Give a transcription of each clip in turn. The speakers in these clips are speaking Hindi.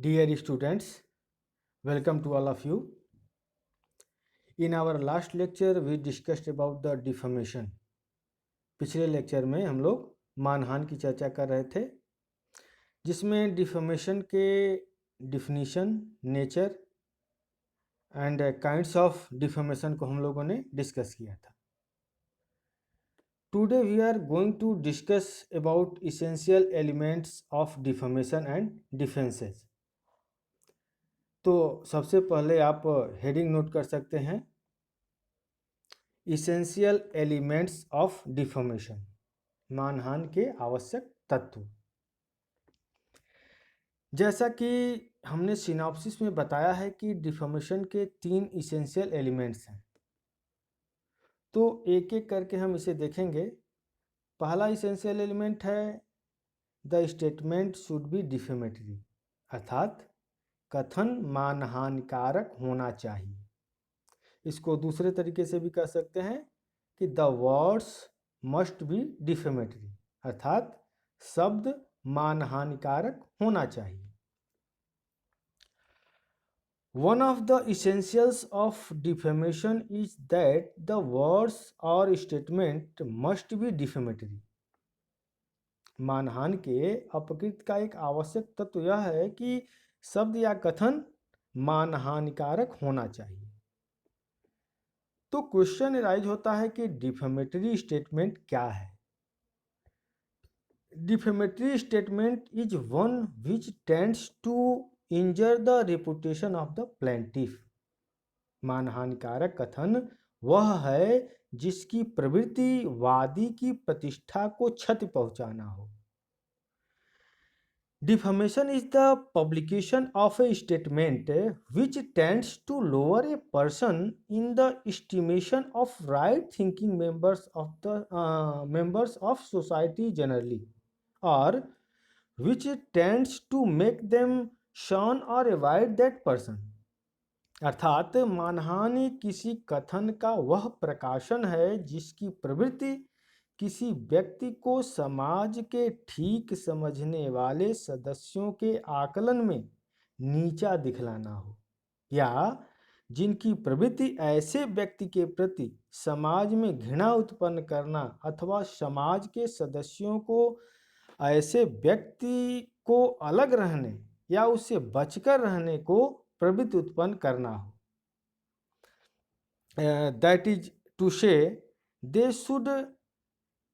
Dear students, welcome to all of you. In our last lecture, we discussed about the defamation. पिछले लेक्चर में हम लोग मानहानि की चर्चा कर रहे थे, जिसमें डिफेमेशन के definition, nature and kinds of defamation को हम लोगों ने डिस्कस किया था. Today we are going to discuss about essential elements of defamation and defences. तो सबसे पहले आप हेडिंग नोट कर सकते हैं, इसेंशियल एलिमेंट्स ऑफ डिफेमेशन, मानहानि के आवश्यक तत्व. जैसा कि हमने सिनॉप्सिस में बताया है कि डिफेमेशन के 3 इसेंशियल एलिमेंट्स हैं, तो एक एक करके हम इसे देखेंगे. पहला इसेंशियल एलिमेंट है the statement should be defamatory, अर्थात कथन मानहानिकारक होना चाहिए. इसको दूसरे तरीके से भी कह सकते हैं कि the words must be defamatory, अर्थात शब्द मानहानिकारक होना चाहिए. One of the essentials of defamation is that the words or statement must be defamatory. मानहानि के अपकृत का एक आवश्यक तत्व यह है कि शब्द या कथन मानहानिकारक होना चाहिए. तो क्वेश्चन राइज होता है कि डिफेमेटरी स्टेटमेंट क्या है. Defamatory statement is one which tends to injure the reputation of the plaintiff. मानहानिकारक कथन वह है जिसकी प्रवृत्ति वादी की प्रतिष्ठा को क्षति पहुंचाना हो. Defamation is the publication of a statement which tends to lower a person in the estimation of right-thinking members of society generally, or which tends to make them shun or avoid that person. अर्थात मानहानि किसी कथन का वह प्रकाशन है जिसकी प्रवृत्ति किसी व्यक्ति को समाज के ठीक समझने वाले सदस्यों के आकलन में नीचा दिखलाना हो, या जिनकी प्रवृत्ति ऐसे व्यक्ति के प्रति समाज में घृणा उत्पन्न करना अथवा समाज के सदस्यों को ऐसे व्यक्ति को अलग रहने या उससे बचकर रहने को प्रवृत्ति उत्पन्न करना हो. दैट इज टू से they should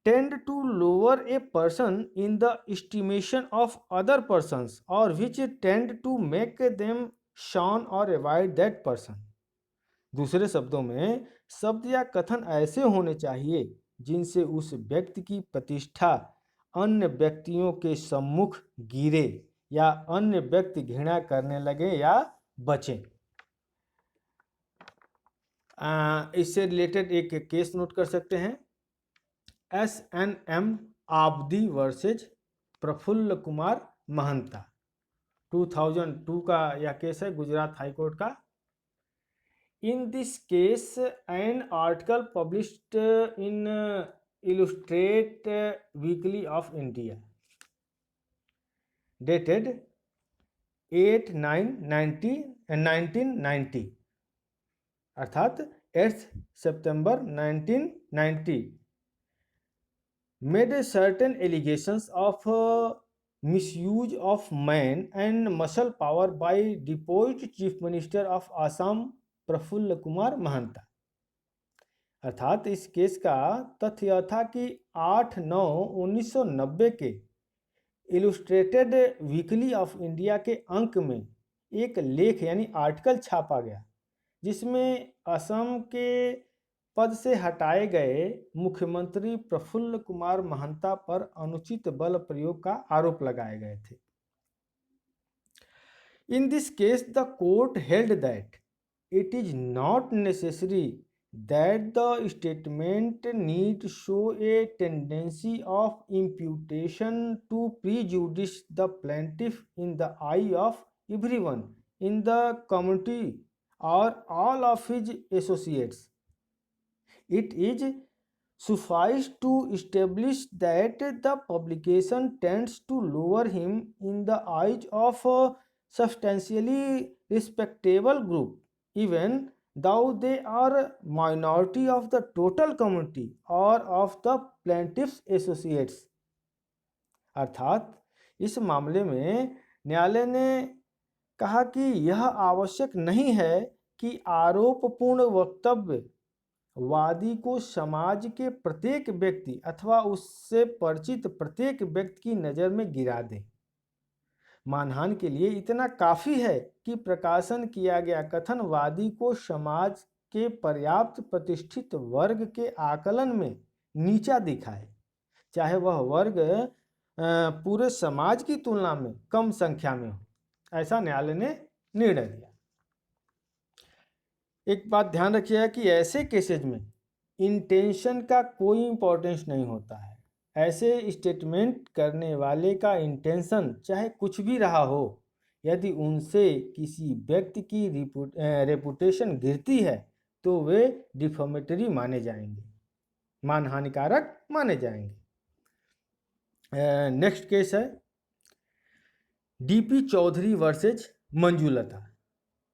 tend to lower a person in the estimation of other persons, or which tend to make them shun or avoid that person. दूसरे शब्दों में शब्द या कथन ऐसे होने चाहिए जिनसे उस व्यक्ति की प्रतिष्ठा अन्य व्यक्तियों के सम्मुख गिरे या अन्य व्यक्ति घृणा करने लगे या बचें. इससे रिलेटेड एक केस नोट कर सकते हैं, SNM आबदी वर्सेज प्रफुल्ल कुमार महंता. 2002 का यह केस है, गुजरात हाईकोर्ट का. In this case an article published in illustrate weekly off India dated 8/9/1990, अर्थात 8 सितंबर 1990, made certain allegations of misuse of man and muscle power by deposed Chief Minister of Assam Praful Kumar Mahanta. अर्थात इस केस का तथ्य यह था कि 8/9/1990 के इलस्ट्रेटेड वीकली ऑफ इंडिया के अंक में एक लेख यानी आर्टिकल छापा गया जिसमें असम के पद से हटाए गए मुख्यमंत्री प्रफुल्ल कुमार महंता पर अनुचित बल प्रयोग का आरोप लगाए गए थे. In this case, the court held that it is not necessary that the statement need show a tendency of imputation to prejudice the plaintiff in the eye of everyone in the community or all of his associates. It is suffice to establish that the publication tends to lower him in the eyes of substantially respectable group, even though they are minority of the total community or of the plaintiff's associates। अर्थात इस मामले में न्यायालय ने कहा कि यह आवश्यक नहीं है कि आरोपपूर्ण वक्तव्य वादी को समाज के प्रत्येक व्यक्ति अथवा उससे परिचित प्रत्येक व्यक्ति की नज़र में गिरा दे। मानहानि के लिए इतना काफ़ी है कि प्रकाशन किया गया कथन वादी को समाज के पर्याप्त प्रतिष्ठित वर्ग के आकलन में नीचा दिखाए, चाहे वह वर्ग पूरे समाज की तुलना में कम संख्या में हो। ऐसा न्यायालय ने निर्णय दिया। एक बात ध्यान रखिएगा कि ऐसे केसेज में इंटेंशन का कोई इंपॉर्टेंस नहीं होता है। ऐसे स्टेटमेंट करने वाले का इंटेंशन चाहे कुछ भी रहा हो, यदि उनसे किसी व्यक्ति की रेपुटेशन गिरती है तो वे डिफॉमेटरी माने जाएंगे, मानहानिकारक माने जाएंगे। नेक्स्ट केस है DP Chaudhary versus Manjulata,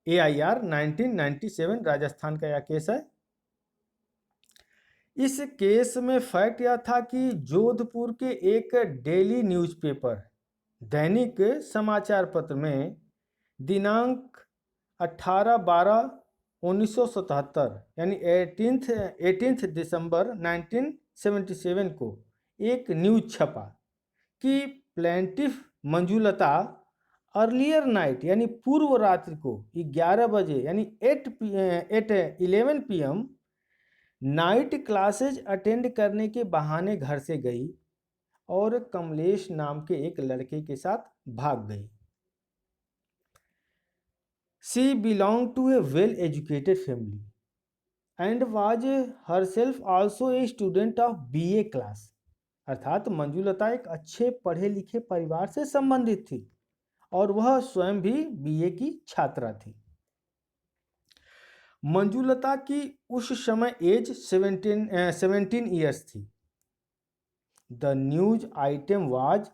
AIR 1997 Rajasthan का यह केस है। इस केस में फैक्ट यह था कि जोधपुर के एक डेली न्यूज़पेपर दैनिक समाचार पत्र में दिनांक 18/12/1977 यानी 18 दिसंबर 1977 को एक न्यूज़ छपा कि प्लेंटिफ मंजूलता अर्लियर नाइट यानी पूर्व रात्रि को 11 बजे यानी 11 PM नाइट क्लासेज अटेंड करने के बहाने घर से गई और कमलेश नाम के एक लड़के के साथ भाग गई। She belonged to a well-educated family and was herself also a student of BA class। अर्थात मंजूलता एक अच्छे पढ़े लिखे परिवार से संबंधित थी और वह स्वयं भी BA की छात्रा थी। मंजूलता की उस समय एज 17 ईयर्स थी। The news item was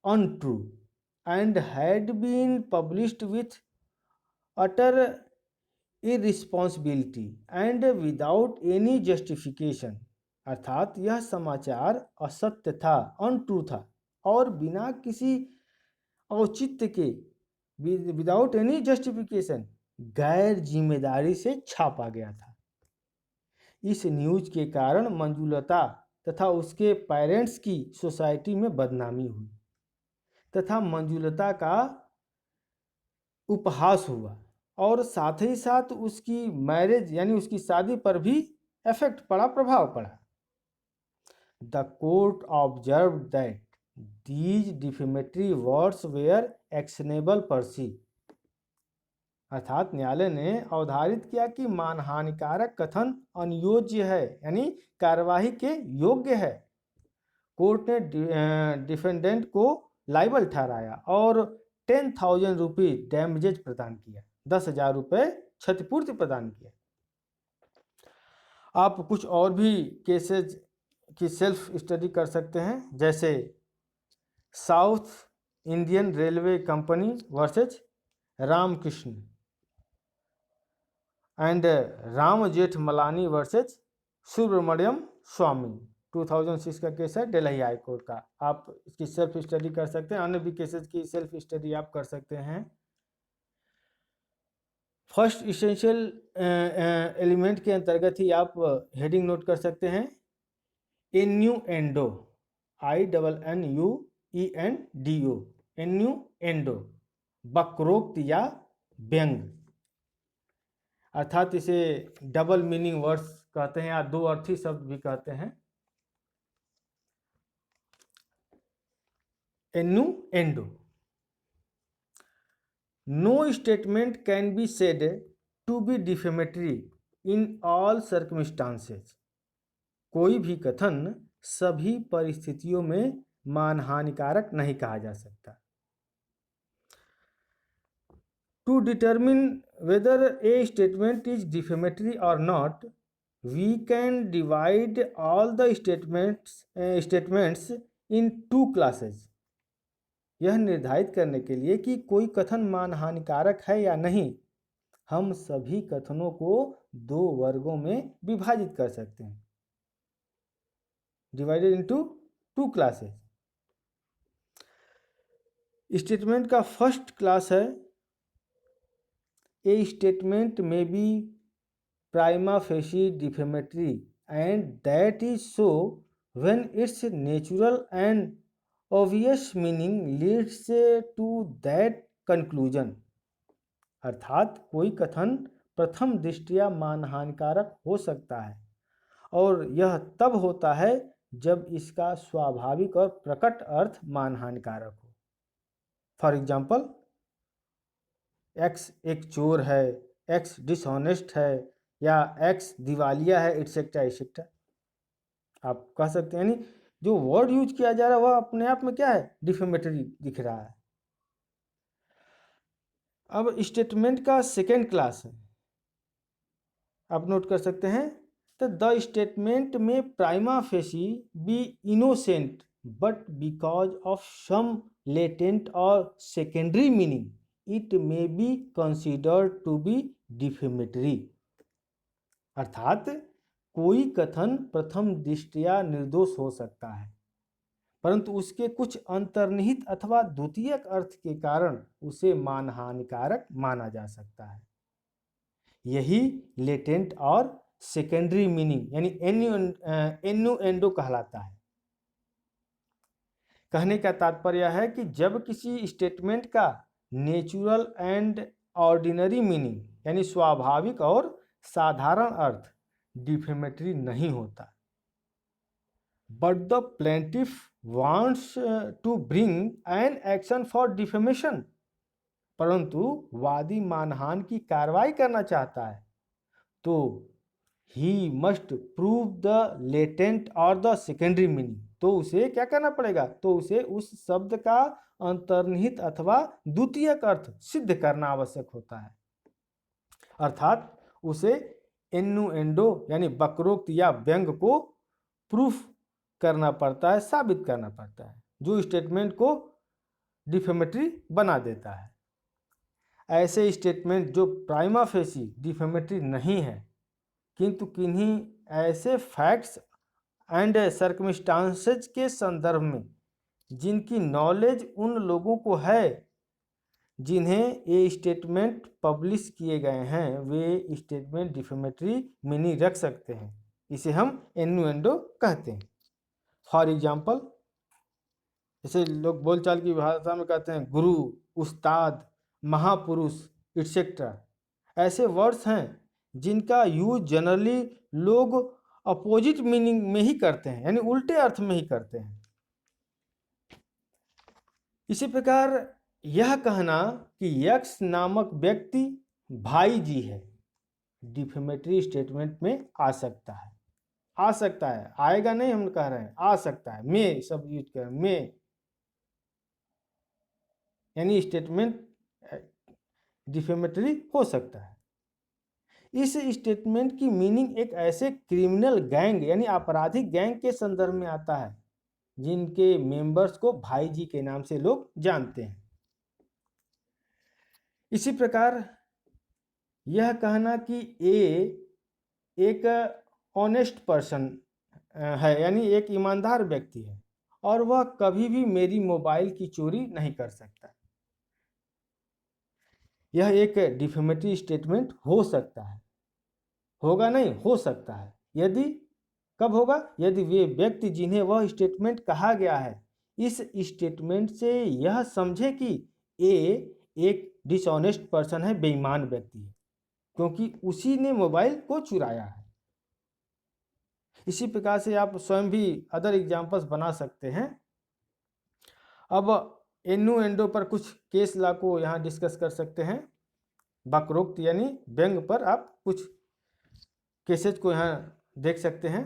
untrue and had been published with utter irresponsibility and without any justification. अर्थात यह समाचार असत्य था, अनट्रू था और बिना किसी औचित्य के, विदाउट एनी जस्टिफिकेशन, गैर जिम्मेदारी से छापा गया था। इस न्यूज के कारण मंजूलता तथा उसके पेरेंट्स की सोसाइटी में बदनामी हुई तथा मंजूलता का उपहास हुआ और साथ ही साथ उसकी मैरिज यानी उसकी शादी पर भी इफेक्ट पड़ा, प्रभाव पड़ा। The court observe that these defamatory words were actionable per se. अर्थात न्यायालय ने अवधारित किया कि मानहानिकारक कथन अनियोज्य है यानी कार्यवाही के योग्य है। कोर्ट ने डिफेंडेंट को लाइबल ठहराया और 10,000 रुपीज डैमेजेज प्रदान किया, 10,000 रुपये क्षतिपूर्ति प्रदान किया। आप कुछ और भी केसेज की सेल्फ स्टडी कर सकते हैं, जैसे South Indian Railway Company versus Ramakrishna and Ram Jethmalani versus Subramanian Swamy, 2006 का केस है, दिल्ली हाई कोर्ट का। आप इसकी सेल्फ स्टडी कर सकते हैं। अन्य भी केसेस की सेल्फ स्टडी आप कर सकते हैं। फर्स्ट इसेंशियल एलिमेंट के अंतर्गत ही आप हेडिंग नोट कर सकते हैं, इन्यूएंडो, INNUENDO, इन्यूएंडो, वक्रोक्त या व्यंग। अर्थात इसे डबल मीनिंग वर्ड्स कहते हैं या दो अर्थी शब्द भी कहते हैं। Innuendo, no statement can be said to be defamatory in all circumstances. कोई भी कथन सभी परिस्थितियों में मानहानिकारक नहीं कहा जा सकता। To determine whether a statement is defamatory or not, we can divide all the statements in two classes. यह निर्धारित करने के लिए कि कोई कथन मानहानिकारक है या नहीं, हम सभी कथनों को दो वर्गों में विभाजित कर सकते हैं, divided into two classes. Statement का फर्स्ट क्लास है, ए स्टेटमेंट में B prima facie defamatory and that is so when its natural and obvious meaning leads to that conclusion। अर्थात कोई कथन प्रथम दृष्टया मानहानिकारक हो सकता है और यह तब होता है जब इसका स्वाभाविक और प्रकट अर्थ मानहानिकारक हो। फॉर एग्जाम्पल, एक्स एक चोर है, एक्स डिसऑनेस्ट है, या एक्स दिवालिया है, एटसेट्रा एटसेट्रा। आप कह सकते हैं, यानी जो वर्ड यूज किया जा रहा है वह अपने आप में क्या है, डिफेमेटरी दिख रहा है। अब स्टेटमेंट का सेकेंड क्लास है, आप नोट कर सकते हैं, तो द स्टेटमेंट में prima facie be innocent but because of some latent और secondary meaning it may be considered to be defamatory. अर्थात कोई कथन प्रथम दृष्टया निर्दोष हो सकता है, परंतु उसके कुछ अंतर्निहित अथवा द्वितीयक अर्थ के कारण उसे मानहानिकारक माना जा सकता है। यही लेटेंट और सेकेंडरी मीनिंग यानी एन्यूएंडो कहलाता है। कहने का तात्पर्य है कि जब किसी स्टेटमेंट का नेचुरल एंड ऑर्डिनरी मीनिंग यानी स्वाभाविक और साधारण अर्थ डिफेमेटरी नहीं होता, but the plaintiff wants to bring an action for defamation, परंतु वादी मानहानि की कार्रवाई करना चाहता है तो he must prove the latent और द सेकेंडरी मीनिंग। तो उसे क्या करना पड़ेगा, तो उसे उस शब्द का अंतर्निहित अथवा द्वितीयक अर्थ सिद्ध करना आवश्यक होता है। अर्थात उसे इन्नुएंडो यानी वक्रोक्त या व्यंग को प्रूफ करना पड़ता है, साबित करना पड़ता है, जो स्टेटमेंट को डिफेमेटरी बना देता है। ऐसे स्टेटमेंट जो प्राइमा फेसी डिफेमेटरी नहीं है, किंतु किन्हीं ऐसे फैक्ट्स एंड सर्कमस्टांसेस के संदर्भ में जिनकी नॉलेज उन लोगों को है जिन्हें ये स्टेटमेंट पब्लिश किए गए हैं, वे स्टेटमेंट डिफेमेटरी मीनिंग रख सकते हैं। इसे हम इन्नुएंडो कहते हैं। फॉर एग्जाम्पल, जैसे लोग बोलचाल की भाषा में कहते हैं गुरु, उस्ताद, महापुरुष एटसेट्रा। ऐसे वर्ड्स हैं जिनका यूज जनरली लोग अपोजिट मीनिंग में ही करते हैं, यानी उल्टे अर्थ में ही करते हैं। इसी प्रकार यह कहना कि यक्स नामक व्यक्ति भाई जी है डिफेमेटरी स्टेटमेंट में आ सकता है। आ सकता है, आएगा नहीं हम कह रहे हैं, आ सकता है, में सब यूज करें, में यानी स्टेटमेंट डिफेमेटरी हो सकता है। इस स्टेटमेंट की मीनिंग एक ऐसे क्रिमिनल गैंग यानी आपराधिक गैंग के संदर्भ में आता है जिनके मेंबर्स को भाई जी के नाम से लोग जानते हैं। इसी प्रकार यह कहना कि ए एक ऑनेस्ट पर्सन है यानी एक ईमानदार व्यक्ति है और वह कभी भी मेरी मोबाइल की चोरी नहीं कर सकता, यह एक डिफेमेटरी स्टेटमेंट हो सकता है। होगा नहीं, हो सकता है। यदि कब होगा, यदि वे व्यक्ति जिन्हें वह स्टेटमेंट कहा गया है इस स्टेटमेंट से यह समझे कि ए एक डिसऑनेस्ट पर्सन है, बेईमान व्यक्ति है, क्योंकि उसी ने मोबाइल को चुराया है। इसी प्रकार से आप स्वयं भी अदर एग्जाम्पल्स बना सकते हैं। अब इन्नुएंडो पर कुछ केस लॉ को यहाँ डिस्कस कर सकते हैं। वक्रोक्त यानी व्यंग पर आप कुछ केसेज को यहाँ देख सकते हैं।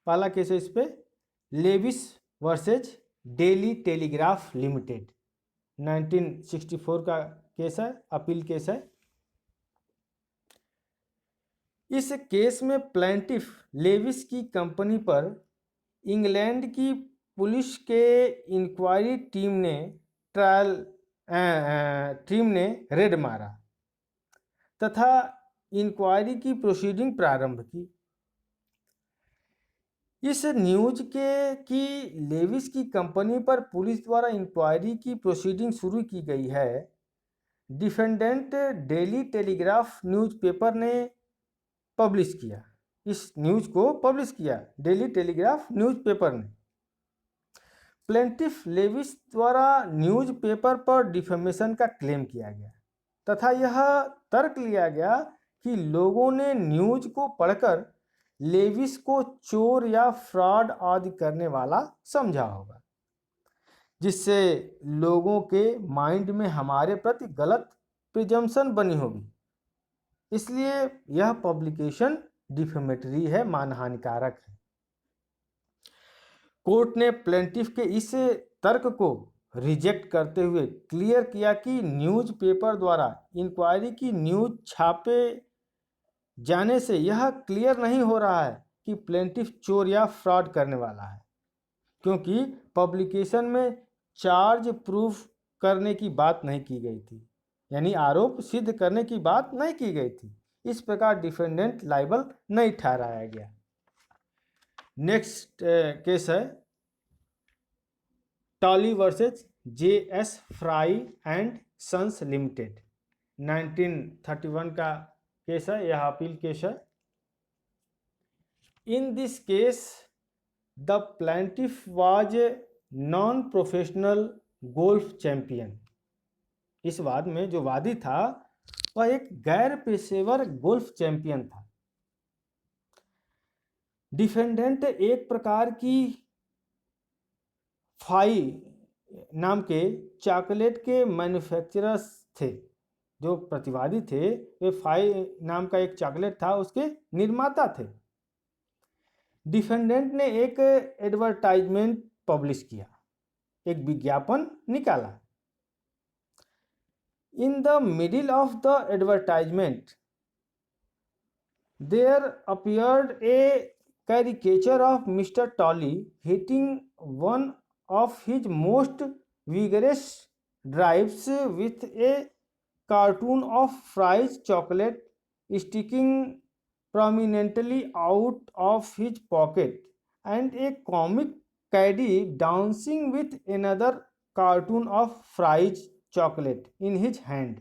पहला केस है इस पे, Lewis versus Daily Telegraph Limited, 1964 का केस है, अपील केस है। इस केस में प्लेंटिफ लेविस की कंपनी पर इंग्लैंड की पुलिस के इंक्वायरी टीम ने रेड मारा तथा इंक्वायरी की प्रोसीडिंग प्रारंभ की। इस न्यूज के कि लेविस की कंपनी पर पुलिस द्वारा इंक्वायरी की प्रोसीडिंग शुरू की गई है, डिफेंडेंट डेली टेलीग्राफ न्यूज़पेपर ने पब्लिश किया। इस न्यूज को पब्लिश किया डेली टेलीग्राफ न्यूज़पेपर ने। प्लेंटिफ लेविस द्वारा न्यूज़पेपर पर डिफेमेशन का क्लेम किया गया तथा यह तर्क लिया गया कि लोगों ने न्यूज को पढ़कर लेविस को चोर या फ्रॉड आदि करने वाला समझा होगा, जिससे लोगों के माइंड में हमारे प्रति गलत प्रिजम्पशन बनी होगी। इसलिए यह पब्लिकेशन डिफेमेटरी है, मानहानिकारक है। कोर्ट ने प्लेंटिफ के इस तर्क को रिजेक्ट करते हुए क्लियर किया कि न्यूज़पेपर द्वारा इंक्वायरी की न्यूज छापे जाने से यह क्लियर नहीं हो रहा है कि प्लेंटिफ चोर या फ्रॉड करने वाला है, क्योंकि पब्लिकेशन में चार्ज प्रूफ करने की बात नहीं की गई थी, यानी आरोप सिद्ध करने की बात नहीं की गई थी। इस प्रकार डिफेंडेंट लायबल नहीं ठहराया गया। नेक्स्ट केस है Tolley versus JS Fry and Sons Limited, 1931 का केस है। यह अपील केस है। In this case the plaintiff was a non professional golf champion. इस वाद में जो वादी था वह एक गैर पेशेवर गोल्फ चैंपियन था। डिफेंडेंट एक प्रकार की फाई नाम के चॉकलेट के मैन्युफैक्चरर्स थे। जो प्रतिवादी थे वे फाई नाम का एक चॉकलेट था, उसके निर्माता थे। डिफेंडेंट ने एक एडवर्टाइजमेंट पब्लिश किया, एक विज्ञापन निकाला। In the middle of the advertisement there appeared a caricature of Mr. Tolley hitting one of his most vigorous drives with a cartoon of Fry's chocolate sticking prominently out of his pocket and a comic caddy dancing with another cartoon of Fry's chocolate in his hand,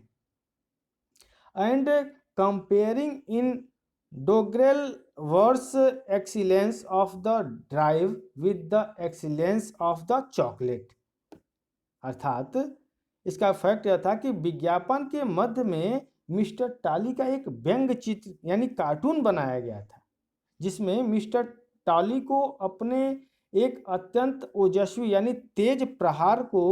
and comparing in Dogrel verse excellence of the drive with the excellence of the chocolate। अर्थात इसका फैक्ट यह था कि विज्ञापन के मध्य में मिस्टर टॉली का एक व्यंग्य चित्र यानी कार्टून बनाया गया था, जिसमें मिस्टर टॉली को अपने एक अत्यंत ओजस्वी यानी तेज प्रहार को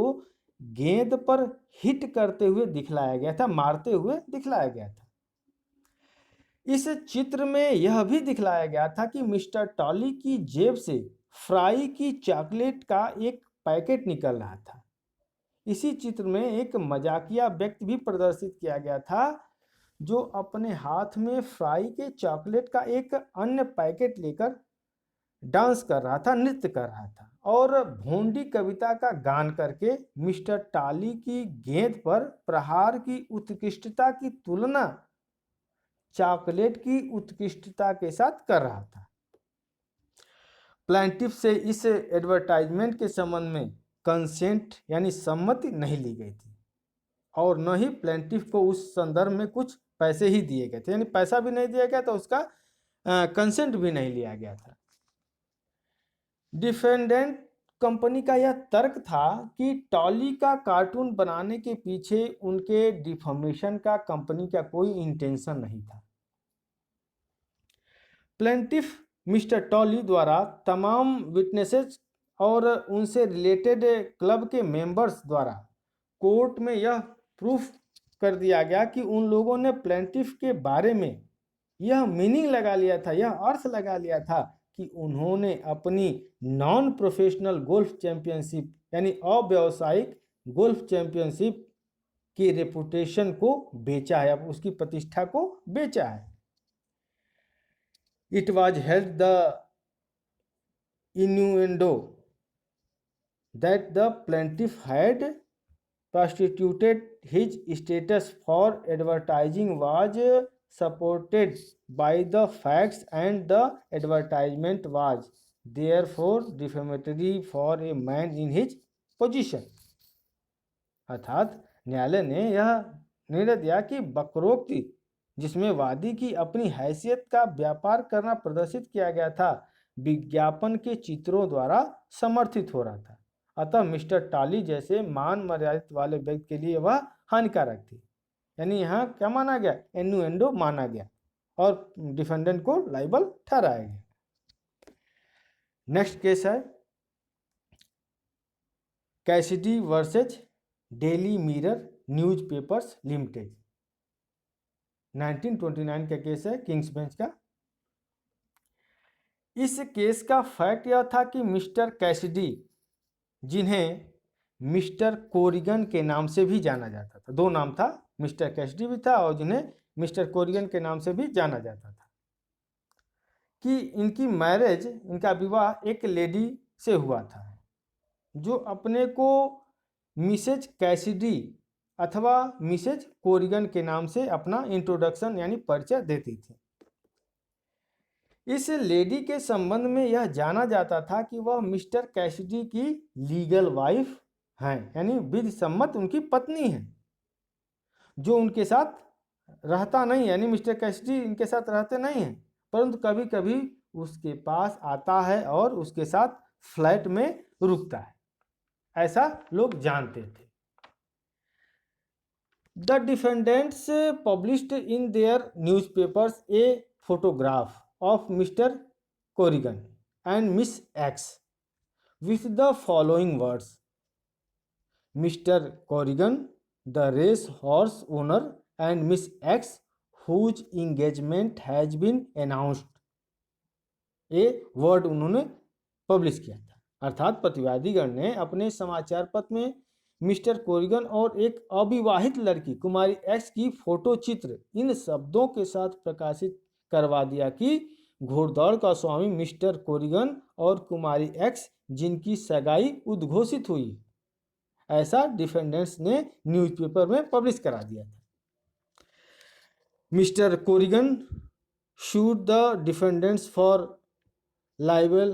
गेंद पर हिट करते हुए दिखलाया गया था, मारते हुए दिखलाया गया था। इस चित्र में यह भी दिखलाया गया था कि मिस्टर टॉली की जेब से फ्राई की चॉकलेट का एक पैकेट निकल रहा था। इसी चित्र में एक मजाकिया व्यक्ति भी प्रदर्शित किया गया था, जो अपने हाथ में फ्राई के चॉकलेट का एक अन्य पैकेट लेकर डांस कर रहा था, नृत्य कर रहा था और भोंडी कविता का गान करके मिस्टर टॉली की गेंद पर प्रहार की उत्कृष्टता की तुलना चॉकलेट की उत्कृष्टता के साथ कर रहा था। प्लेंटिफ से इस एडवर्टाइजमेंट के संबंध में कंसेंट यानी सम्मति नहीं ली गई थी और न ही प्लेंटिफ को उस संदर्भ में कुछ पैसे ही दिए गए थे, यानी पैसा भी नहीं दिया गया था, उसका कंसेंट भी नहीं लिया गया था। डिफेंडेंट कंपनी का यह तर्क था कि टॉली का कार्टून बनाने के पीछे उनके डिफॉर्मेशन का कंपनी का कोई इंटेंशन नहीं था। प्लेंटिफ मिस्टर टॉली द्वारा तमाम विटनेसेस और उनसे रिलेटेड क्लब के मेंबर्स द्वारा कोर्ट में यह प्रूफ कर दिया गया कि उन लोगों ने प्लेंटिफ के बारे में यह मीनिंग लगा लिया था, यह अर्थ लगा लिया था कि उन्होंने अपनी नॉन प्रोफेशनल गोल्फ चैंपियनशिप यानी अव्यावसायिक गोल्फ चैंपियनशिप की रेपुटेशन को बेचा है, अब उसकी प्रतिष्ठा को बेचा है। It was held the innuendo that the plaintiff had prostituted his status for advertising was supported by the facts and the advertisement was therefore defamatory for a man in his position। अर्थात न्यायालय ने यह निर्णय दिया कि वक्रोक्ति जिसमें वादी की अपनी हैसियत का व्यापार करना प्रदर्शित किया गया था विज्ञापन के चित्रों द्वारा समर्थित हो रहा था, अतः मिस्टर टाली जैसे मान मर्यादित वाले व्यक्ति के लिए वह हानिकारक थी। यानी यहाँ क्या माना गया, एन्नुएंडो माना गया और डिफेंडेंट को लाइबल ठहराया गया। नेक्स्ट केस है Cassidy versus daily mirror newspapers limited, 1929 का केस है, किंग्स बेंच का। इस केस का फैक्ट यह था कि मिस्टर कैसिडी, जिन्हें मिस्टर कोरिगन के नाम से भी जाना जाता था, दो नाम था, मिस्टर कैसिडी भी था और जिन्हें मिस्टर कोरिगन के नाम से भी जाना जाता था, कि इनकी मैरिज, इनका विवाह एक लेडी से हुआ था जो अपने को मिसेज कैसिडी अथवा मिसेज कोरिगन के नाम से अपना इंट्रोडक्शन यानी परिचय देती थी। इस लेडी के संबंध में यह जाना जाता था कि वह मिस्टर कैसिडी की लीगल वाइफ हैं, यानी विधि सम्मत उनकी पत्नी है, जो उनके साथ रहता नहीं, यानी मिस्टर कैसिडी इनके साथ रहते नहीं हैं, परंतु कभी कभी उसके पास आता है और उसके साथ फ्लैट में रुकता है, ऐसा लोग जानते थे। The defendants published in their newspapers A photograph of Mr. Corrigan and Miss X with the following words: Mr. Corrigan, the race horse owner, and Miss X, whose engagement has been announced। ये वर्ड उन्होंने पब्लिश किया था, अर्थात प्रतिवादीगण ने अपने समाचार पत्र में मिस्टर कोरिगन और एक अविवाहित लड़की कुमारी एक्स की फोटो चित्र इन शब्दों के साथ प्रकाशित करवा दिया कि घोड़दौड़ का स्वामी मिस्टर कोरिगन और कुमारी एक्स जिनकी सगाई उद्घोषित हुई, ऐसा डिफेंडेंट्स ने न्यूज़पेपर में पब्लिश करा दिया था। Mister Corrigan sued the defendants for libel,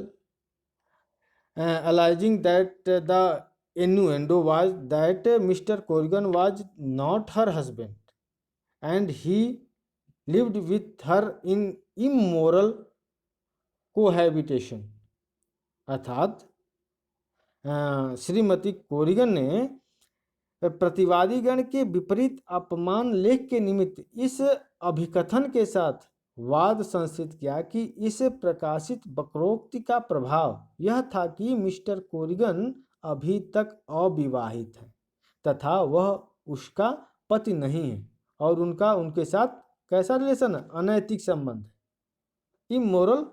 alleging that the innuendo was that Mr. Corrigan was not her husband and he lived with her in immoral cohabitation। अर्थात श्रीमती कोरिगन ने प्रतिवादीगण के विपरीत अपमान लेख के निमित्त इस अभिकथन के साथ वाद संस्थित किया कि इस प्रकाशित वक्रोक्ति का प्रभाव यह था कि मिस्टर कोरिगन अभी तक अविवाहित है तथा वह उसका पति नहीं है और उनका उनके साथ कैसा रिलेशन है, अनैतिक संबंध, इमोरल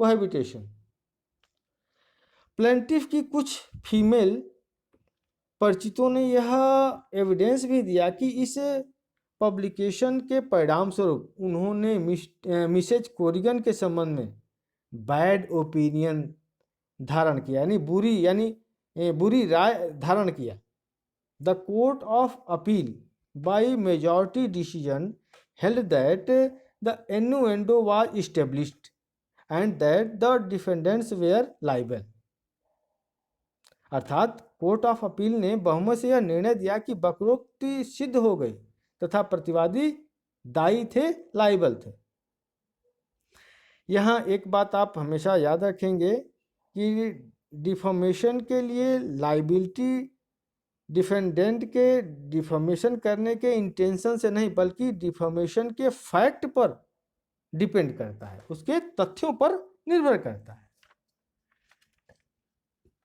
कोहैबिटेशन। प्लेंटिफ की कुछ फीमेल परिचितों ने यह एविडेंस भी दिया कि इस पब्लिकेशन के परिणाम स्वरूप उन्होंने मिसेज कोरिगन के संबंध में बैड ओपिनियन धारण किया, यानी बुरी राय धारण किया। The court of appeal by majority decision held that the innuendo was established and that the defendants were liable। अर्थात कोर्ट ऑफ अपील ने बहुमत से यह निर्णय दिया कि वक्रोक्ति सिद्ध हो गई तथा प्रतिवादी दायी थे, लाइबल थे। यहाँ एक बात आप हमेशा याद रखेंगे कि डिफॉर्मेशन के लिए लाइबिलिटी डिफेंडेंट के डिफॉर्मेशन करने के इंटेंशन से नहीं बल्कि डिफॉर्मेशन के फैक्ट पर डिपेंड करता है, उसके तथ्यों पर निर्भर करता है।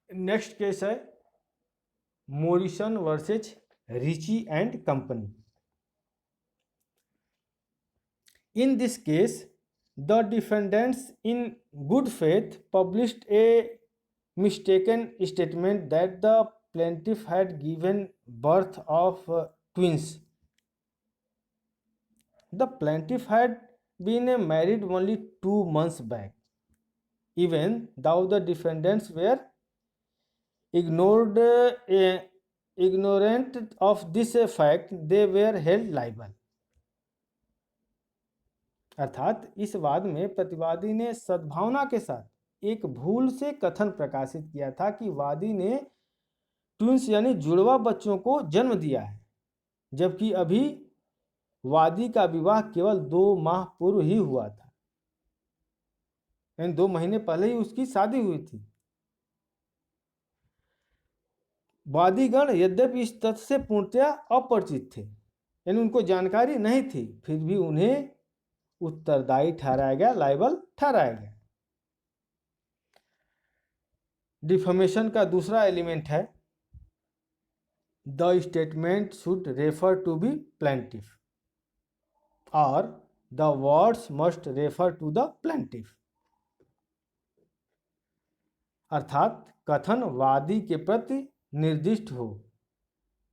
नेक्स्ट केस है Morrison versus Ritchie and company. In this case the defendants in good faith published a mistaken statement that the plaintiff had given birth of twins। The plaintiff had been married only 2 months back, even though the defendants were ignored ignorant of this fact they were held liable। अर्थात इस वाद में प्रतिवादी ने सद्भावना के साथ एक भूल से कथन प्रकाशित किया था कि वादी ने ट्विंस यानी जुड़वा बच्चों को जन्म दिया है, जबकि अभी वादी का विवाह केवल 2 माह पूर्व ही हुआ था, यानी 2 महीने पहले ही उसकी शादी हुई थी। वादीगण यद्यपि इस तथ्य से पूर्णतया अपरिचित थे, यानी उनको जानकारी नहीं थी, फिर भी उन्हें उत्तरदायी ठहराया गया, लायबल ठहराया गया। डिफेमेशन का दूसरा एलिमेंट है the statement should refer to be plaintiff और the words must refer to the plaintiff. अर्थात कथन वादी के प्रति निर्दिष्ट हो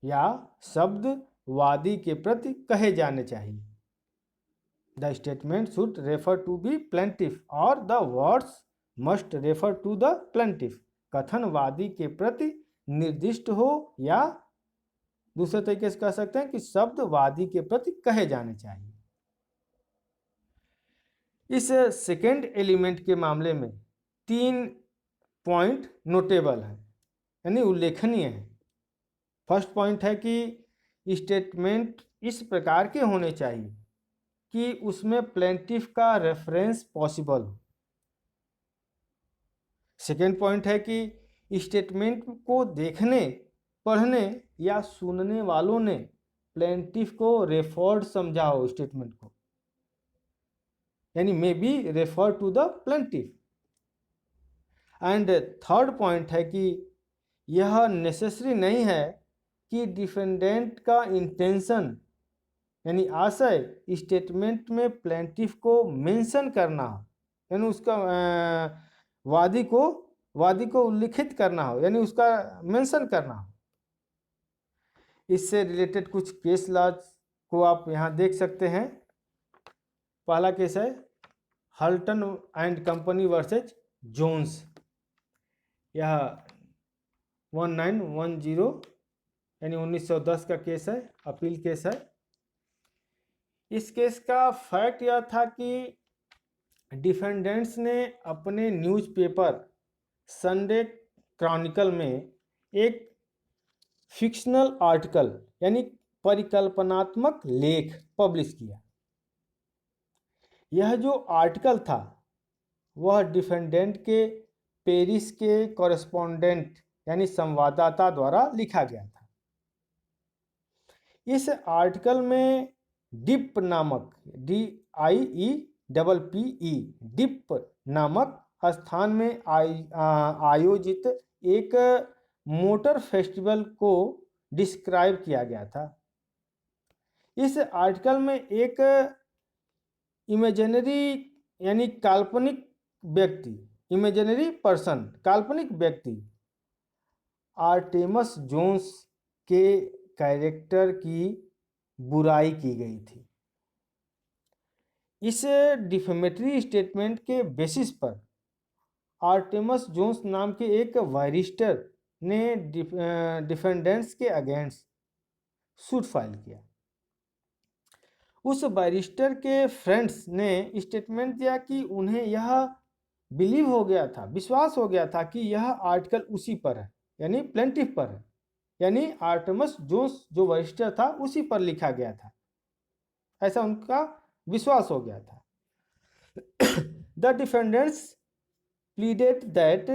या शब्द वादी के प्रति कहे जाने चाहिए। The statement should refer to be plaintiff और the words must refer to the plaintiff. कथन वादी के प्रति निर्दिष्ट हो या दूसरे तरीके से कह सकते हैं कि शब्द वादी के प्रति कहे जाने चाहिए। इस सेकेंड एलिमेंट के मामले में 3 पॉइंट नोटेबल हैं, यानी उल्लेखनीय है। फर्स्ट पॉइंट है कि स्टेटमेंट इस प्रकार के होने चाहिए कि उसमें प्लेंटिफ का रेफरेंस पॉसिबल हो। सेकेंड पॉइंट है कि स्टेटमेंट को देखने, पढ़ने या सुनने वालों ने प्लेंटिफ को रेफर्ड समझा हो स्टेटमेंट को, यानी may be refer to the plaintiff. And third point है कि यह नेसेसरी नहीं है कि डिफेंडेंट का इंटेंशन यानी आशय स्टेटमेंट में प्लेंटिफ को मेंशन करना हो, यानी उसका वादी को उल्लिखित करना हो, यानी उसका मेंशन करना हो। इससे रिलेटेड कुछ केस लॉज को आप यहाँ देख सकते हैं। पहला केस है हल्टन एंड कंपनी वर्सेज जोन्स। यह 1910 यानी 1910 का केस है, अपील केस है। इस केस का फैक्ट यह था कि डिफेंडेंट्स ने अपने न्यूज़पेपर संडे क्रॉनिकल में एक फिक्शनल आर्टिकल यानी परिकल्पनात्मक लेख पब्लिश किया। यह जो आर्टिकल था वह डिफेंडेंट के पेरिस के कॉरेस्पॉन्डेंट यानी संवाददाता द्वारा लिखा गया था। इस आर्टिकल में डिप नामक DIEPPE डिप नामक स्थान में आयोजित एक मोटर फेस्टिवल को डिस्क्राइब किया गया था। इस आर्टिकल में एक इमेजिनरी यानी काल्पनिक व्यक्ति, इमेजिनरी पर्सन, काल्पनिक व्यक्ति आर्टेमस जोन्स के कैरेक्टर की बुराई की गई थी। इस डिफेमेटरी स्टेटमेंट के बेसिस पर आर्टेमस जोन्स नाम के एक बैरिस्टर ने डिफेंडेंट्स के अगेंस्ट सूट फाइल किया। उस बैरिस्टर के फ्रेंड्स ने स्टेटमेंट दिया कि उन्हें यह बिलीव हो गया था, विश्वास हो गया था कि यह आर्टिकल उसी पर है, यानी प्लेंटिफ पर है, यानी आर्टेमस जोन्स जो बैरिस्टर था उसी पर लिखा गया था, ऐसा उनका विश्वास हो गया था। The defendants pleaded that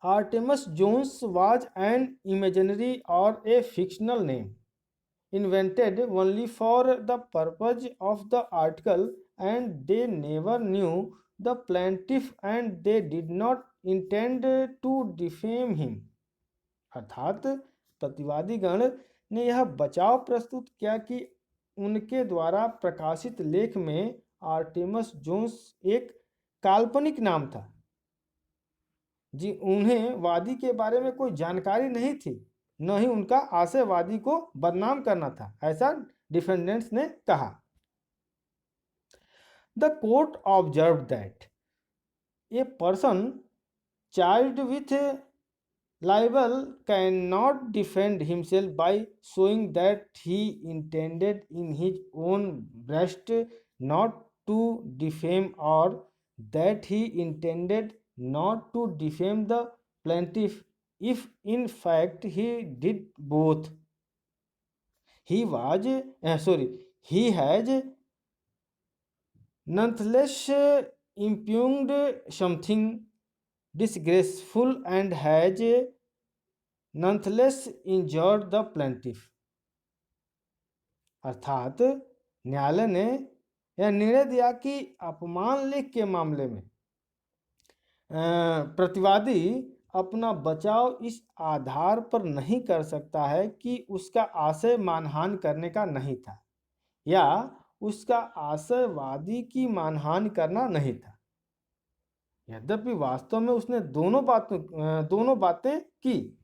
Artemus Jones was an imaginary और a fictional name invented only for the purpose of the article, and they never knew the plaintiff and they did not intend to defame him। अर्थात प्रतिवादीगण ने यह बचाव प्रस्तुत किया कि उनके द्वारा प्रकाशित लेख में आर्टेमस जोन्स एक काल्पनिक नाम था, जी उन्हें वादी के बारे में कोई जानकारी नहीं थी, न ही उनका आशय वादी को बदनाम करना था, ऐसा डिफेंडेंट्स ने कहा। The court observe that a person charged with Libel cannot defend himself by showing that he intended in his own breast not to defame, or that he intended not to defame the plaintiff, if in fact he did both. He was he has nonetheless impugned something disgraceful and has nonetheless injured the plaintiff. अर्थात न्यायालय ने यह निर्णय दिया कि अपमान लेख के मामले में प्रतिवादी अपना बचाव इस आधार पर नहीं कर सकता है कि उसका आशय मानहानि करने का नहीं था, या उसका आशय वादी की मानहानि करना नहीं था। यद्यपि वास्तव में उसने दोनों बातें की।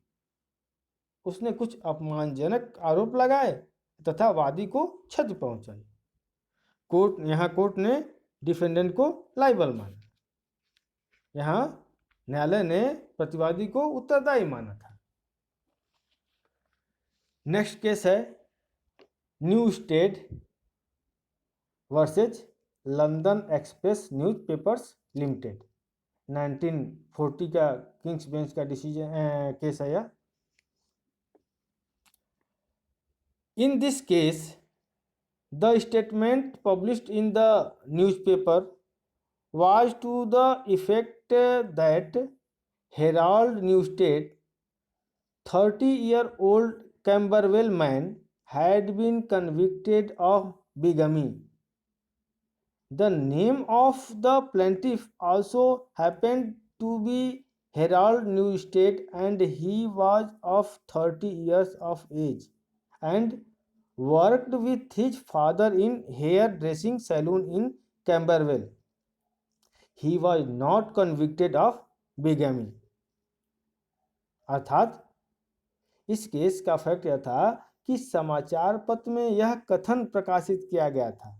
उसने कुछ अपमानजनक आरोप लगाए तथा वादी को क्षति पहुंचाई। कोर्ट ने डिफेंडेंट को लाइबल माना। यहाँ न्यायालय ने प्रतिवादी को उत्तरदायी माना था। नेक्स्ट केस है new state versus London Express newspapers limited, 1940 का किंग्स बेंच का डिसीजन केस है यह। In this case, the statement published in the newspaper was to the effect that Herald Newsted, 30-year-old Camberwell man, had been convicted of bigamy. The name of the plaintiff also happened to be Herald Newsted, and he was of 30 years of age and worked with his father in hair-dressing saloon in Camberwell. He was not convicted of bigamy. अर्थात इस केस का फैक्ट यह था कि समाचार पत्र में यह कथन प्रकाशित किया गया था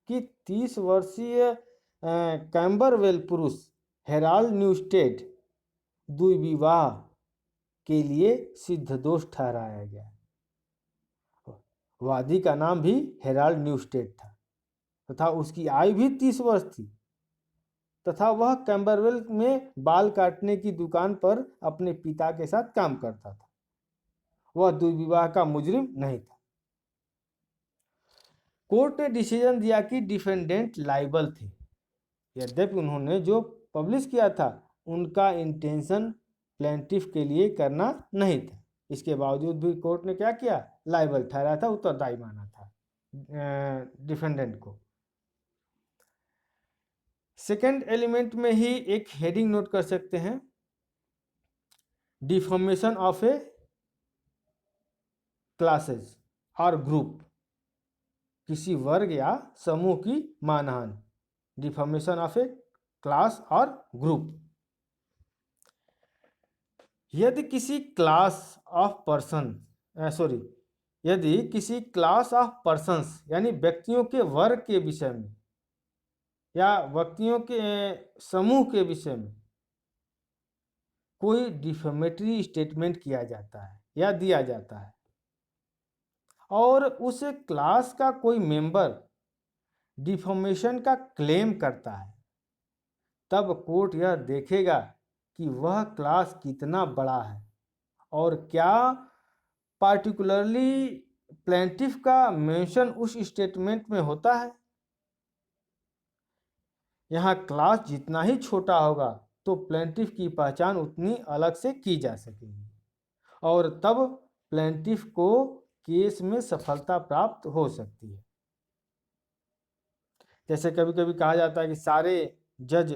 कि 30 वर्षीय कैम्बरवेल पुरुष हेराल्ड न्यूस्टेड द्विविवाह के लिए सिद्ध दोष ठहराया गया। वादी का नाम भी हेराल्ड न्यूस्टेड था तथा उसकी आयु भी 30 वर्ष थी तथा वह कैम्बरवेल में बाल काटने की दुकान पर अपने पिता के साथ काम करता था। वह दुर्विवाह का मुजरिम नहीं था। कोर्ट ने डिसीजन दिया कि डिफेंडेंट लाइबल थे, यद्यपि उन्होंने जो पब्लिश किया था उनका इंटेंशन प्लेंटिफ के लिए करना नहीं था। इसके बावजूद भी कोर्ट ने क्या किया, लाइबल ठहराया था, उत्तरदायी माना था डिफेंडेंट को। सेकेंड एलिमेंट में ही एक हेडिंग नोट कर सकते हैं, डिफॉर्मेशन ऑफ ए क्लासेस और ग्रुप, किसी वर्ग या समूह की मानहानि, डिफॉर्मेशन ऑफ ए क्लास और ग्रुप। यदि किसी क्लास ऑफ पर्सन्स यानी व्यक्तियों के वर्ग के विषय में या व्यक्तियों के समूह के विषय में कोई डिफेमेटरी स्टेटमेंट किया जाता है या दिया जाता है और उस क्लास का कोई मेंबर डिफॉर्मेशन का क्लेम करता है, तब कोर्ट यह देखेगा कि वह क्लास कितना बड़ा है और क्या पार्टिकुलरली प्लेंटिफ का मेंशन उस स्टेटमेंट में होता है। यहाँ क्लास जितना ही छोटा होगा तो प्लेंटिफ की पहचान उतनी अलग से की जा सकेगी और तब प्लेंटिफ को केस में सफलता प्राप्त हो सकती है। जैसे कभी कभी कहा जाता है कि सारे जज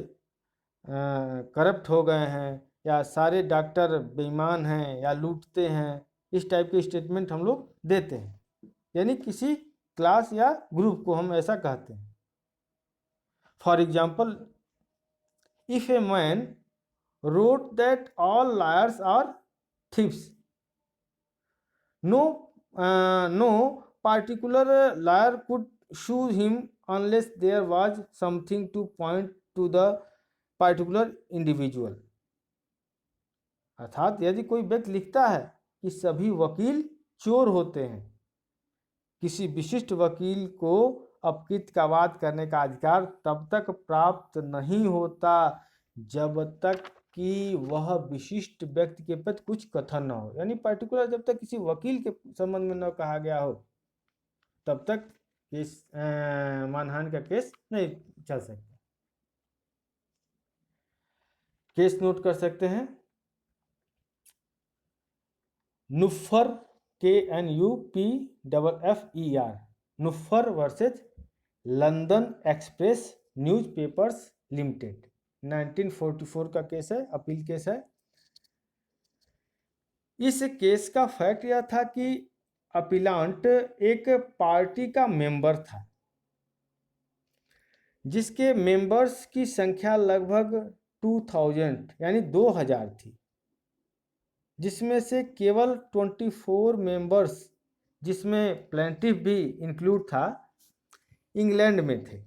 करप्ट हो गए हैं या सारे डॉक्टर बेईमान हैं या लूटते हैं, इस टाइप के स्टेटमेंट हम लोग देते हैं, यानी किसी क्लास या ग्रुप को हम ऐसा कहते हैं। For example, if a man wrote that all liars are thieves, no particular liar could sue him unless there was something to point to the particular individual. अर्थात यदि कोई व्यक्ति लिखता है कि सभी वकील चोर होते हैं, किसी विशिष्ट वकील को अपकृत्य का वाद करने का अधिकार तब तक प्राप्त नहीं होता जब तक कि वह विशिष्ट व्यक्ति के प्रति कुछ कथन न हो। यानी पर्टिकुलर जब तक किसी वकील के संबंध में न कहा गया हो तब तक केस मानहानि का केस नहीं चल सकता। केस नोट कर सकते हैं। Knupffer KNUPFFER Knupffer versus London Express newspapers limited 1944 का केस है, अपील केस है। इस केस का फैक्ट यह था कि अपीलांट एक पार्टी का मेंबर था जिसके मेंबर्स की संख्या लगभग 2000 यानी 2000 थी, जिसमें से केवल 24 मेंबर्स, जिसमें प्लेंटिफ भी इंक्लूड था, इंग्लैंड में थे।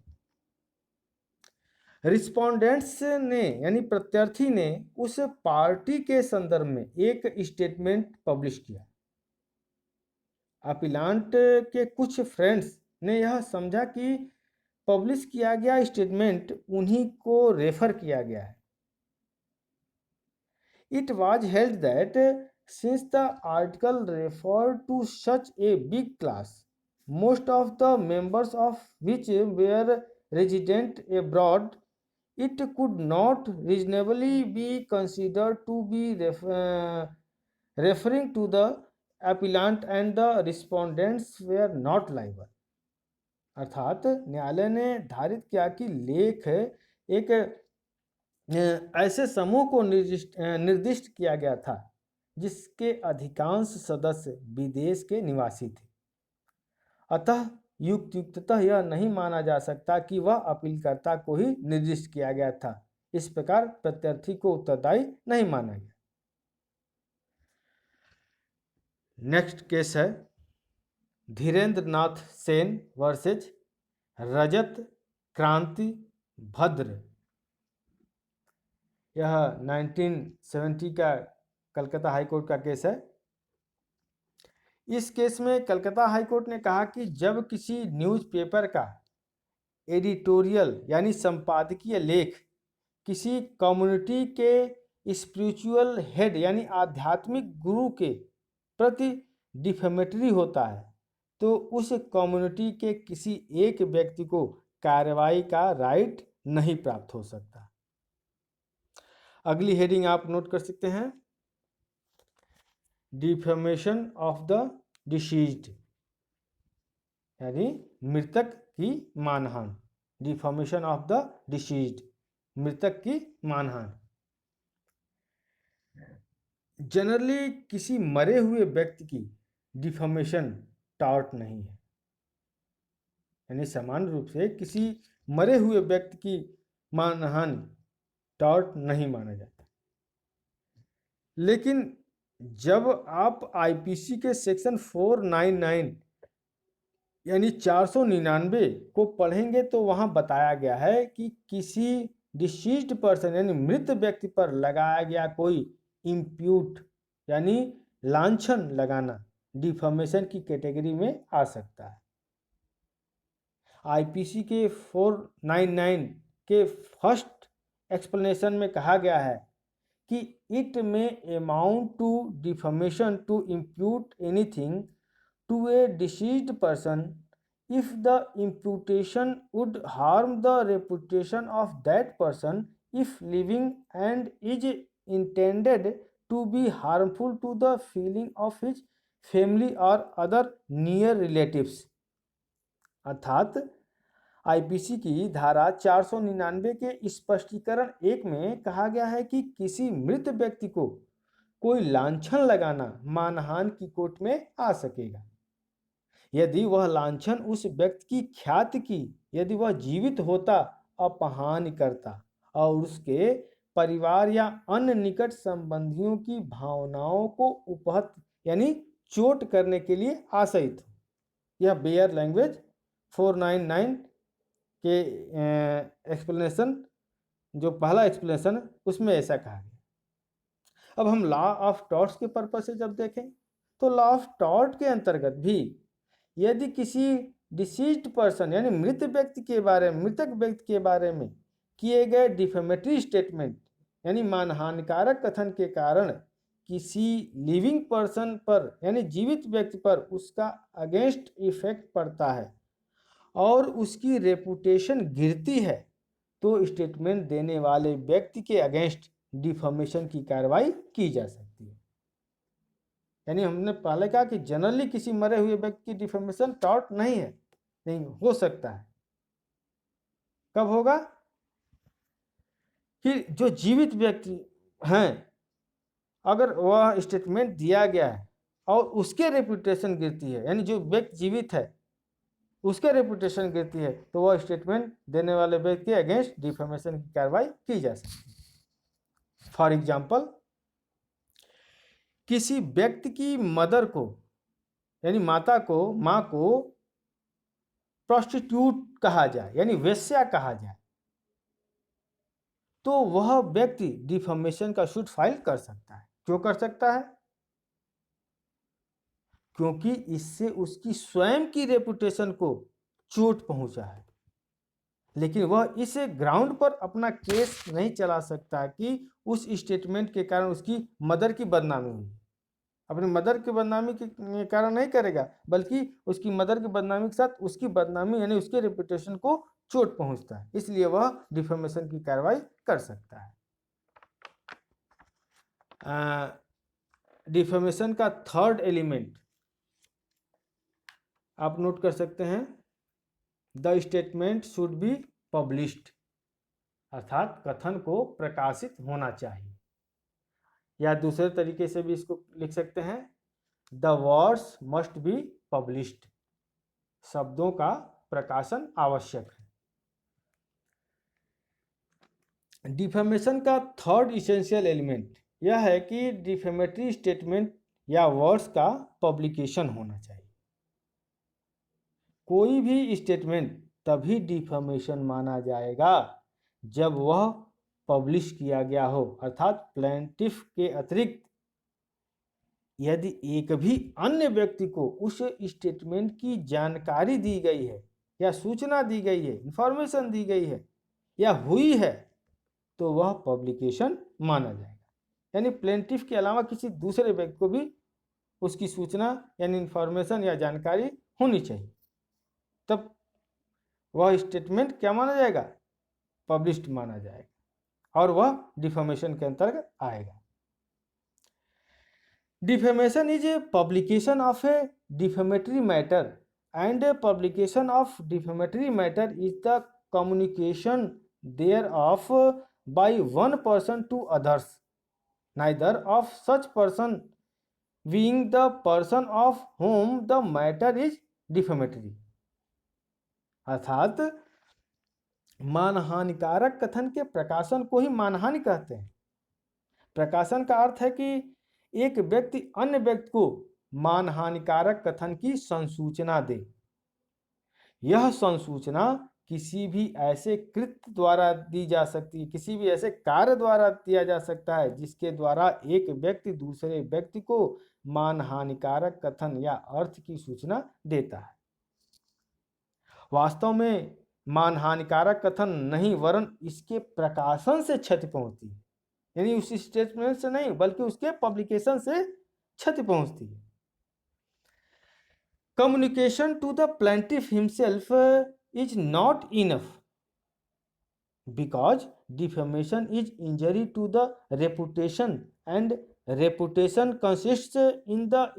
रिस्पोंडेंट्स ने यानी प्रत्यार्थी ने उस पार्टी के संदर्भ में एक स्टेटमेंट पब्लिश किया। अपीलांट के कुछ फ्रेंड्स ने यह समझा कि पब्लिश किया गया स्टेटमेंट उन्हीं को रेफर किया गया है। It was held that since the article referred to such a big class, most of the members of which were resident abroad, it could not reasonably be considered to be referring to the appellant and the respondents were not liable। अर्थात न्यायालय ने धारित किया कि लेख एक ऐसे समूह को निर्दिष्ट किया गया था जिसके अधिकांश सदस्य विदेश के निवासी थे। अतः युक्ततः यह नहीं माना जा सकता कि वह अपीलकर्ता को ही निर्दिष्ट किया गया था। इस प्रकार प्रत्यार्थी को उत्तरदायी नहीं माना गया। नेक्स्ट केस है धीरेन्द्र नाथ सेन वर्सेज रजत क्रांति भद्र। यह 1970 का कलकत्ता हाईकोर्ट का केस है। इस केस में कलकत्ता हाईकोर्ट ने कहा कि जब किसी न्यूज़पेपर का एडिटोरियल यानी संपादकीय लेख किसी कम्युनिटी के स्पिरिचुअल हेड यानी आध्यात्मिक गुरु के प्रति डिफेमेटरी होता है तो उस कम्युनिटी के किसी एक व्यक्ति को कार्रवाई का राइट नहीं प्राप्त हो सकता। अगली हेडिंग आप नोट कर सकते हैं, डिफेमेशन ऑफ द डिसीज्ड यानी मृतक की मानहानि। डिफेमेशन ऑफ द डिसीज्ड, मृतक की मानहानि। जनरली किसी मरे हुए व्यक्ति की डिफेमेशन टॉर्ट नहीं है, यानी सामान्य रूप से किसी मरे हुए व्यक्ति की मानहानि टॉर्ट नहीं माना जाता। लेकिन जब आप आईपीसी के सेक्शन 499 यानी 499 को पढ़ेंगे तो वहां बताया गया है कि किसी डिसीज्ड पर्सन यानी मृत व्यक्ति पर लगाया गया कोई इम्प्यूट यानी लांछन लगाना डिफेमेशन की कैटेगरी में आ सकता है। आईपीसी के 499 के फर्स्ट एक्सप्लेनेशन में कहा गया है कि it may amount to defamation to impute anything to a deceased person if the imputation would harm the reputation of that person if living and is intended to be harmful to the feeling of his family or other near relatives। अर्थात आईपीसी की धारा 499 के स्पष्टीकरण 1 में कहा गया है कि किसी मृत व्यक्ति को कोई लांछन लगाना मानहानि की कोर्ट में आ सकेगा यदि वह लांछन उस व्यक्ति की ख्याति की, यदि वह जीवित होता, अपहानि करता और उसके परिवार या अन्य निकट संबंधियों की भावनाओं को उपहत यानी चोट करने के लिए आशयित हो। यह बेयर लैंग्वेज 499 के एक्सप्लेनेशन जो पहला एक्सप्लेनेशन उसमें ऐसा कहा गया। अब हम लॉ ऑफ टॉर्ट्स के पर्पज से जब देखें तो लॉ ऑफ टॉर्ट के अंतर्गत भी यदि किसी डिसीज्ड पर्सन यानी मृतक व्यक्ति के बारे में किए गए डिफेमेटरी स्टेटमेंट यानी मानहानिकारक कथन के कारण किसी लिविंग पर्सन पर यानी जीवित व्यक्ति पर उसका अगेंस्ट इफेक्ट पड़ता है और उसकी रेपुटेशन गिरती है तो स्टेटमेंट देने वाले व्यक्ति के अगेंस्ट डिफेमेशन की कार्रवाई की जा सकती है। यानी हमने पहले कहा कि जनरली किसी मरे हुए व्यक्ति की डिफेमेशन टॉर्ट नहीं है, नहीं हो सकता है। कब होगा कि जो जीवित व्यक्ति हैं अगर वह स्टेटमेंट दिया गया है और उसके रेपुटेशन गिरती है यानी जो व्यक्ति जीवित है उसके रेपुटेशन गिरती है तो वह स्टेटमेंट देने वाले व्यक्ति के अगेंस्ट डिफेमेशन की कार्रवाई की जा सकती है। फॉर एग्जाम्पल, किसी व्यक्ति की मदर को यानी माँ को प्रोस्टिट्यूट कहा जाए यानी वेश्या कहा जाए तो वह व्यक्ति डिफेमेशन का सूट फाइल कर सकता है। क्यों कर सकता है? क्योंकि इससे उसकी स्वयं की रेपुटेशन को चोट पहुंचा है, लेकिन वह इस ग्राउंड पर अपना केस नहीं चला सकता कि उस स्टेटमेंट के कारण उसकी मदर की बदनामी हुई। अपनी मदर की बदनामी के कारण नहीं करेगा, बल्कि उसकी मदर की बदनामी के साथ उसकी बदनामी यानी उसके रेपुटेशन को चोट पहुंचता है, इसलिए वह डिफेमेशन की कार्रवाई कर सकता है। डिफेमेशन का थर्ड एलिमेंट आप नोट कर सकते हैं, the statement should be published, अर्थात कथन को प्रकाशित होना चाहिए, या दूसरे तरीके से भी इसको लिख सकते हैं, the words must be published, शब्दों का प्रकाशन आवश्यक है। डिफेमेशन का थर्ड इसेंशियल एलिमेंट यह है कि डिफेमेटरी स्टेटमेंट या वर्ड्स का पब्लिकेशन होना चाहिए। कोई भी स्टेटमेंट तभी डिफेमेशन माना जाएगा जब वह पब्लिश किया गया हो, अर्थात प्लेंटिफ के अतिरिक्त यदि एक भी अन्य व्यक्ति को उस स्टेटमेंट की जानकारी दी गई है या सूचना दी गई है, इंफॉर्मेशन दी गई है या हुई है तो वह पब्लिकेशन माना जाएगा। यानी प्लेंटिफ के अलावा किसी दूसरे व्यक्ति को भी उसकी सूचना यानी इंफॉर्मेशन या जानकारी होनी चाहिए, तब वह स्टेटमेंट क्या माना जाएगा? पब्लिश्ड माना जाएगा और वह डिफेमेशन के अंतर्गत आएगा। Defamation is a publication of a defamatory matter, and a publication of defamatory matter is the communication thereof by one person to others, neither of such person being the person of whom the matter is defamatory। अर्थात मानहानिकारक कथन के प्रकाशन को ही मानहानि कहते हैं। प्रकाशन का अर्थ है कि एक व्यक्ति अन्य व्यक्ति को मानहानिकारक कथन की संसूचना दे। यह संसूचना किसी भी ऐसे कृत्य द्वारा दी जा सकती है, किसी भी ऐसे कार्य द्वारा दिया जा सकता है जिसके द्वारा एक व्यक्ति दूसरे व्यक्ति को मानहानिकारक कथन या अर्थ की सूचना देता है। वास्तव में मानहानिकारक कथन नहीं वरन इसके प्रकाशन से क्षति पहुंचती है, यानी उस स्टेटमेंट से नहीं बल्कि उसके पब्लिकेशन से क्षति पहुंचती है। Communication to the plaintiff himself is not enough because defamation is injury to the reputation and reputation consists in the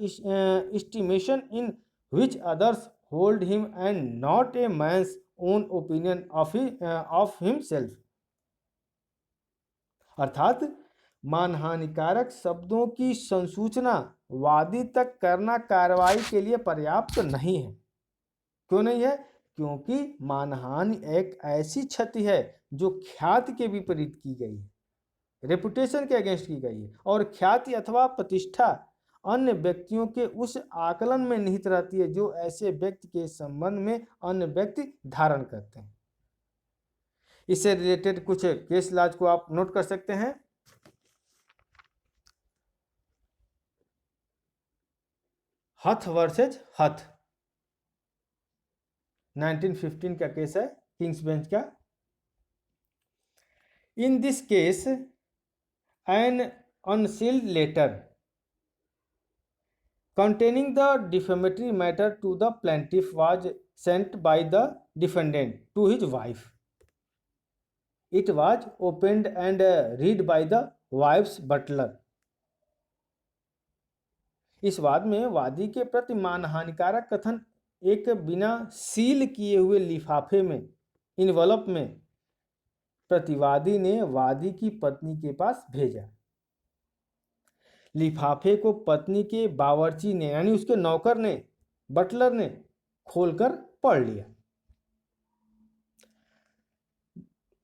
estimation in which others hold him and not a man's own opinion of himself. अर्थात मानहानिकारक शब्दों की संसूचना वादी तक करना कार्रवाई के लिए पर्याप्त नहीं है। क्यों नहीं है? क्योंकि मानहानि एक ऐसी क्षति है जो ख्याति के विपरीत की गई है, रेपुटेशन के अगेंस्ट की गई है, और ख्याति अथवा प्रतिष्ठा अन्य व्यक्तियों के उस आकलन में निहित रहती है जो ऐसे व्यक्ति के संबंध में अन्य व्यक्ति धारण करते हैं। इससे रिलेटेड कुछ केस लॉज को आप नोट कर सकते हैं। हथ वर्सेज हथ, 1915 का केस है किंग्स बेंच का। In this case an unsealed letter containing the defamatory matter to the plaintiff was sent by the defendant to his wife. It was opened and read by the wife's butler. इस वाद में वादी के प्रति मानहानिकारक कथन एक बिना सील किए हुए लिफाफे में, इन्वलप में, प्रतिवादी ने वादी की पत्नी के पास भेजा। लिफाफे को पत्नी के बावर्ची ने यानी उसके नौकर ने, बटलर ने खोलकर पढ़ लिया।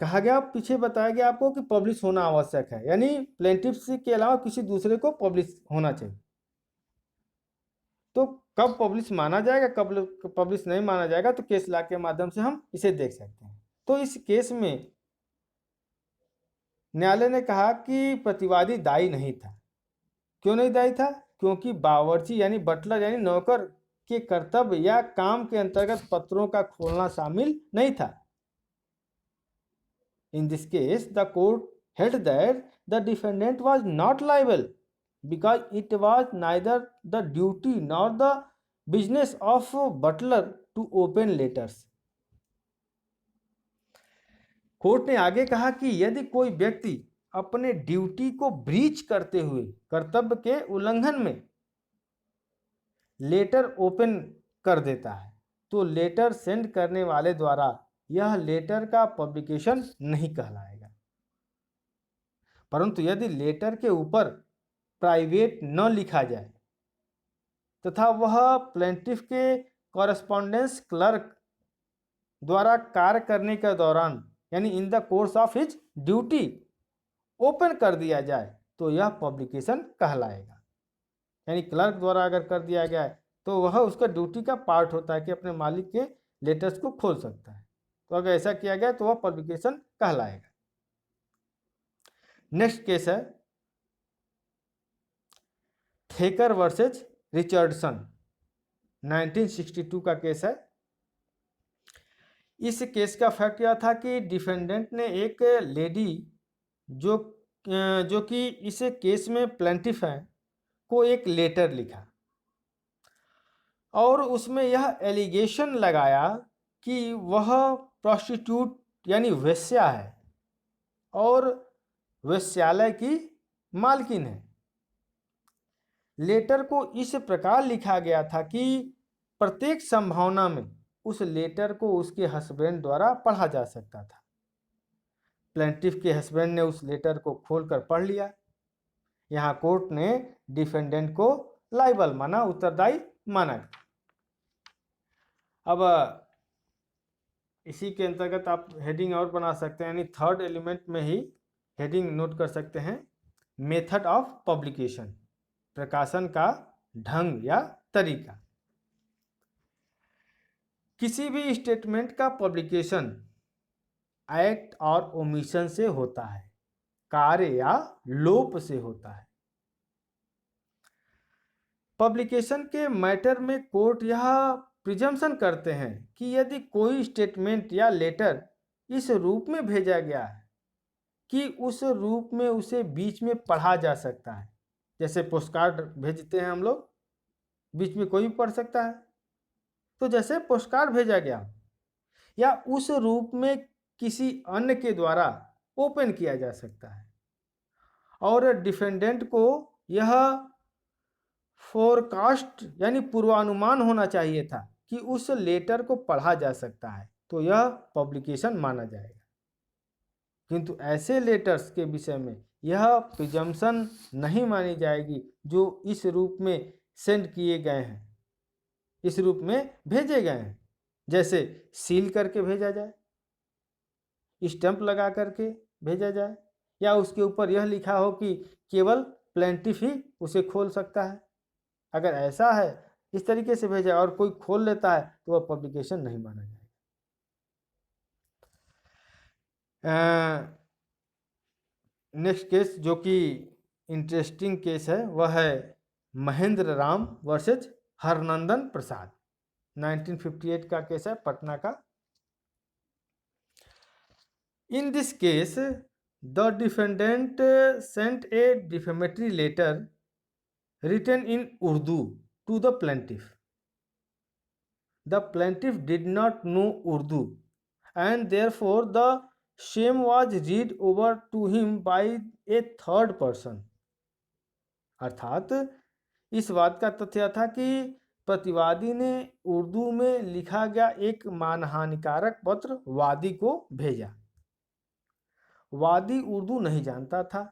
कहा गया, पीछे बताया गया आपको कि पब्लिश होना आवश्यक है, यानी प्लेंटिफ्स के अलावा किसी दूसरे को पब्लिश होना चाहिए। तो कब पब्लिश माना जाएगा, कब पब्लिश नहीं माना जाएगा, तो केस लॉ के माध्यम से हम इसे देख सकते हैं। तो इस केस में न्यायालय ने कहा कि प्रतिवादी दायी नहीं था। क्यों नहीं दायी था? क्योंकि बावर्ची यानी बटलर यानी नौकर के कर्तव्य या काम के अंतर्गत पत्रों का खोलना शामिल नहीं था। In this case, the court held that the defendant was not liable because it was neither the duty nor the business of butler to open letters. Court ने आगे कहा कि यदि कोई व्यक्ति अपने ड्यूटी को ब्रीच करते हुए कर्तव्य के उल्लंघन में लेटर ओपन कर देता है तो लेटर सेंड करने वाले द्वारा यह लेटर का पब्लिकेशन नहीं कहलाएगा। परंतु यदि लेटर के ऊपर प्राइवेट न लिखा जाए तथा वह प्लेंटिफ के कॉरेस्पॉन्डेंस क्लर्क द्वारा कार्य करने के दौरान यानी इन the course of his duty open कर दिया जाए तो यह पब्लिकेशन कहलाएगा। यानी क्लर्क द्वारा अगर कर दिया गया है तो वह उसका ड्यूटी का पार्ट होता है कि अपने मालिक के लेटर्स को खोल सकता है। तो अगर ऐसा किया गया तो वह पब्लिकेशन कहलाएगा। नेक्स्ट केस है थेकर वर्सेज रिचर्डसन, 1962 का केस है। इस केस का फैक्ट यह था कि डिफेंडेंट ने एक लेडी जो कि इस केस में प्लेंटिफ है को एक लेटर लिखा और उसमें यह एलिगेशन लगाया कि वह प्रोस्टिट्यूट यानी वेश्या है और वेश्यालय की मालकिन है। लेटर को इस प्रकार लिखा गया था कि प्रत्येक संभावना में उस लेटर को उसके हस्बैंड द्वारा पढ़ा जा सकता था। प्लेंटिफ के हस्बैंड ने उस लेटर को खोलकर पढ़ लिया। यहाँ कोर्ट ने डिफेंडेंट को लाइबल माना, उत्तरदायी माना। अब इसी के अंतर्गत आप हेडिंग और बना सकते हैं, यानी थर्ड एलिमेंट में ही हेडिंग नोट कर सकते हैं, मेथड ऑफ पब्लिकेशन, प्रकाशन का ढंग या तरीका। किसी भी स्टेटमेंट का पब्लिकेशन एक्ट और ओमिशन से होता है, कार्य या लोप से होता है। पब्लिकेशन के मैटर में कोर्ट यह प्रिजम्पशन करते हैं कि यदि कोई स्टेटमेंट या लेटर इस रूप में भेजा गया है कि उस रूप में उसे बीच में पढ़ा जा सकता है, जैसे पोस्टकार्ड भेजते हैं हम लोग, बीच में कोई भी पढ़ सकता है, तो जैसे पोस्टकार्ड भेजा गया या उस रूप में किसी अन्य के द्वारा ओपन किया जा सकता है और डिफेंडेंट को यह फोरकास्ट यानी पूर्वानुमान होना चाहिए था कि उस लेटर को पढ़ा जा सकता है, तो यह पब्लिकेशन माना जाएगा। किंतु ऐसे लेटर्स के विषय में यह प्रिजम्पशन नहीं मानी जाएगी जो इस रूप में सेंड किए गए हैं, इस रूप में भेजे गए हैं, जैसे सील करके भेजा जाए, स्टैंप लगा करके भेजा जाए, या उसके ऊपर यह लिखा हो कि केवल प्लेंटिफ ही उसे खोल सकता है। अगर ऐसा है, इस तरीके से भेजा और कोई खोल लेता है तो वह पब्लिकेशन नहीं माना जाएगा। नेक्स्ट केस जो कि इंटरेस्टिंग केस है वह है महेंद्र राम वर्सेज हरनंदन प्रसाद, 1958 का केस है, पटना का। In this case the defendant sent a defamatory letter written in Urdu to the plaintiff. The plaintiff did not know Urdu and therefore the same was read over to him by a third person. अर्थात इस बात का तथ्य था कि प्रतिवादी ने उर्दू में लिखा गया एक मानहानिकारक पत्र वादी को भेजा। वादी उर्दू नहीं जानता था,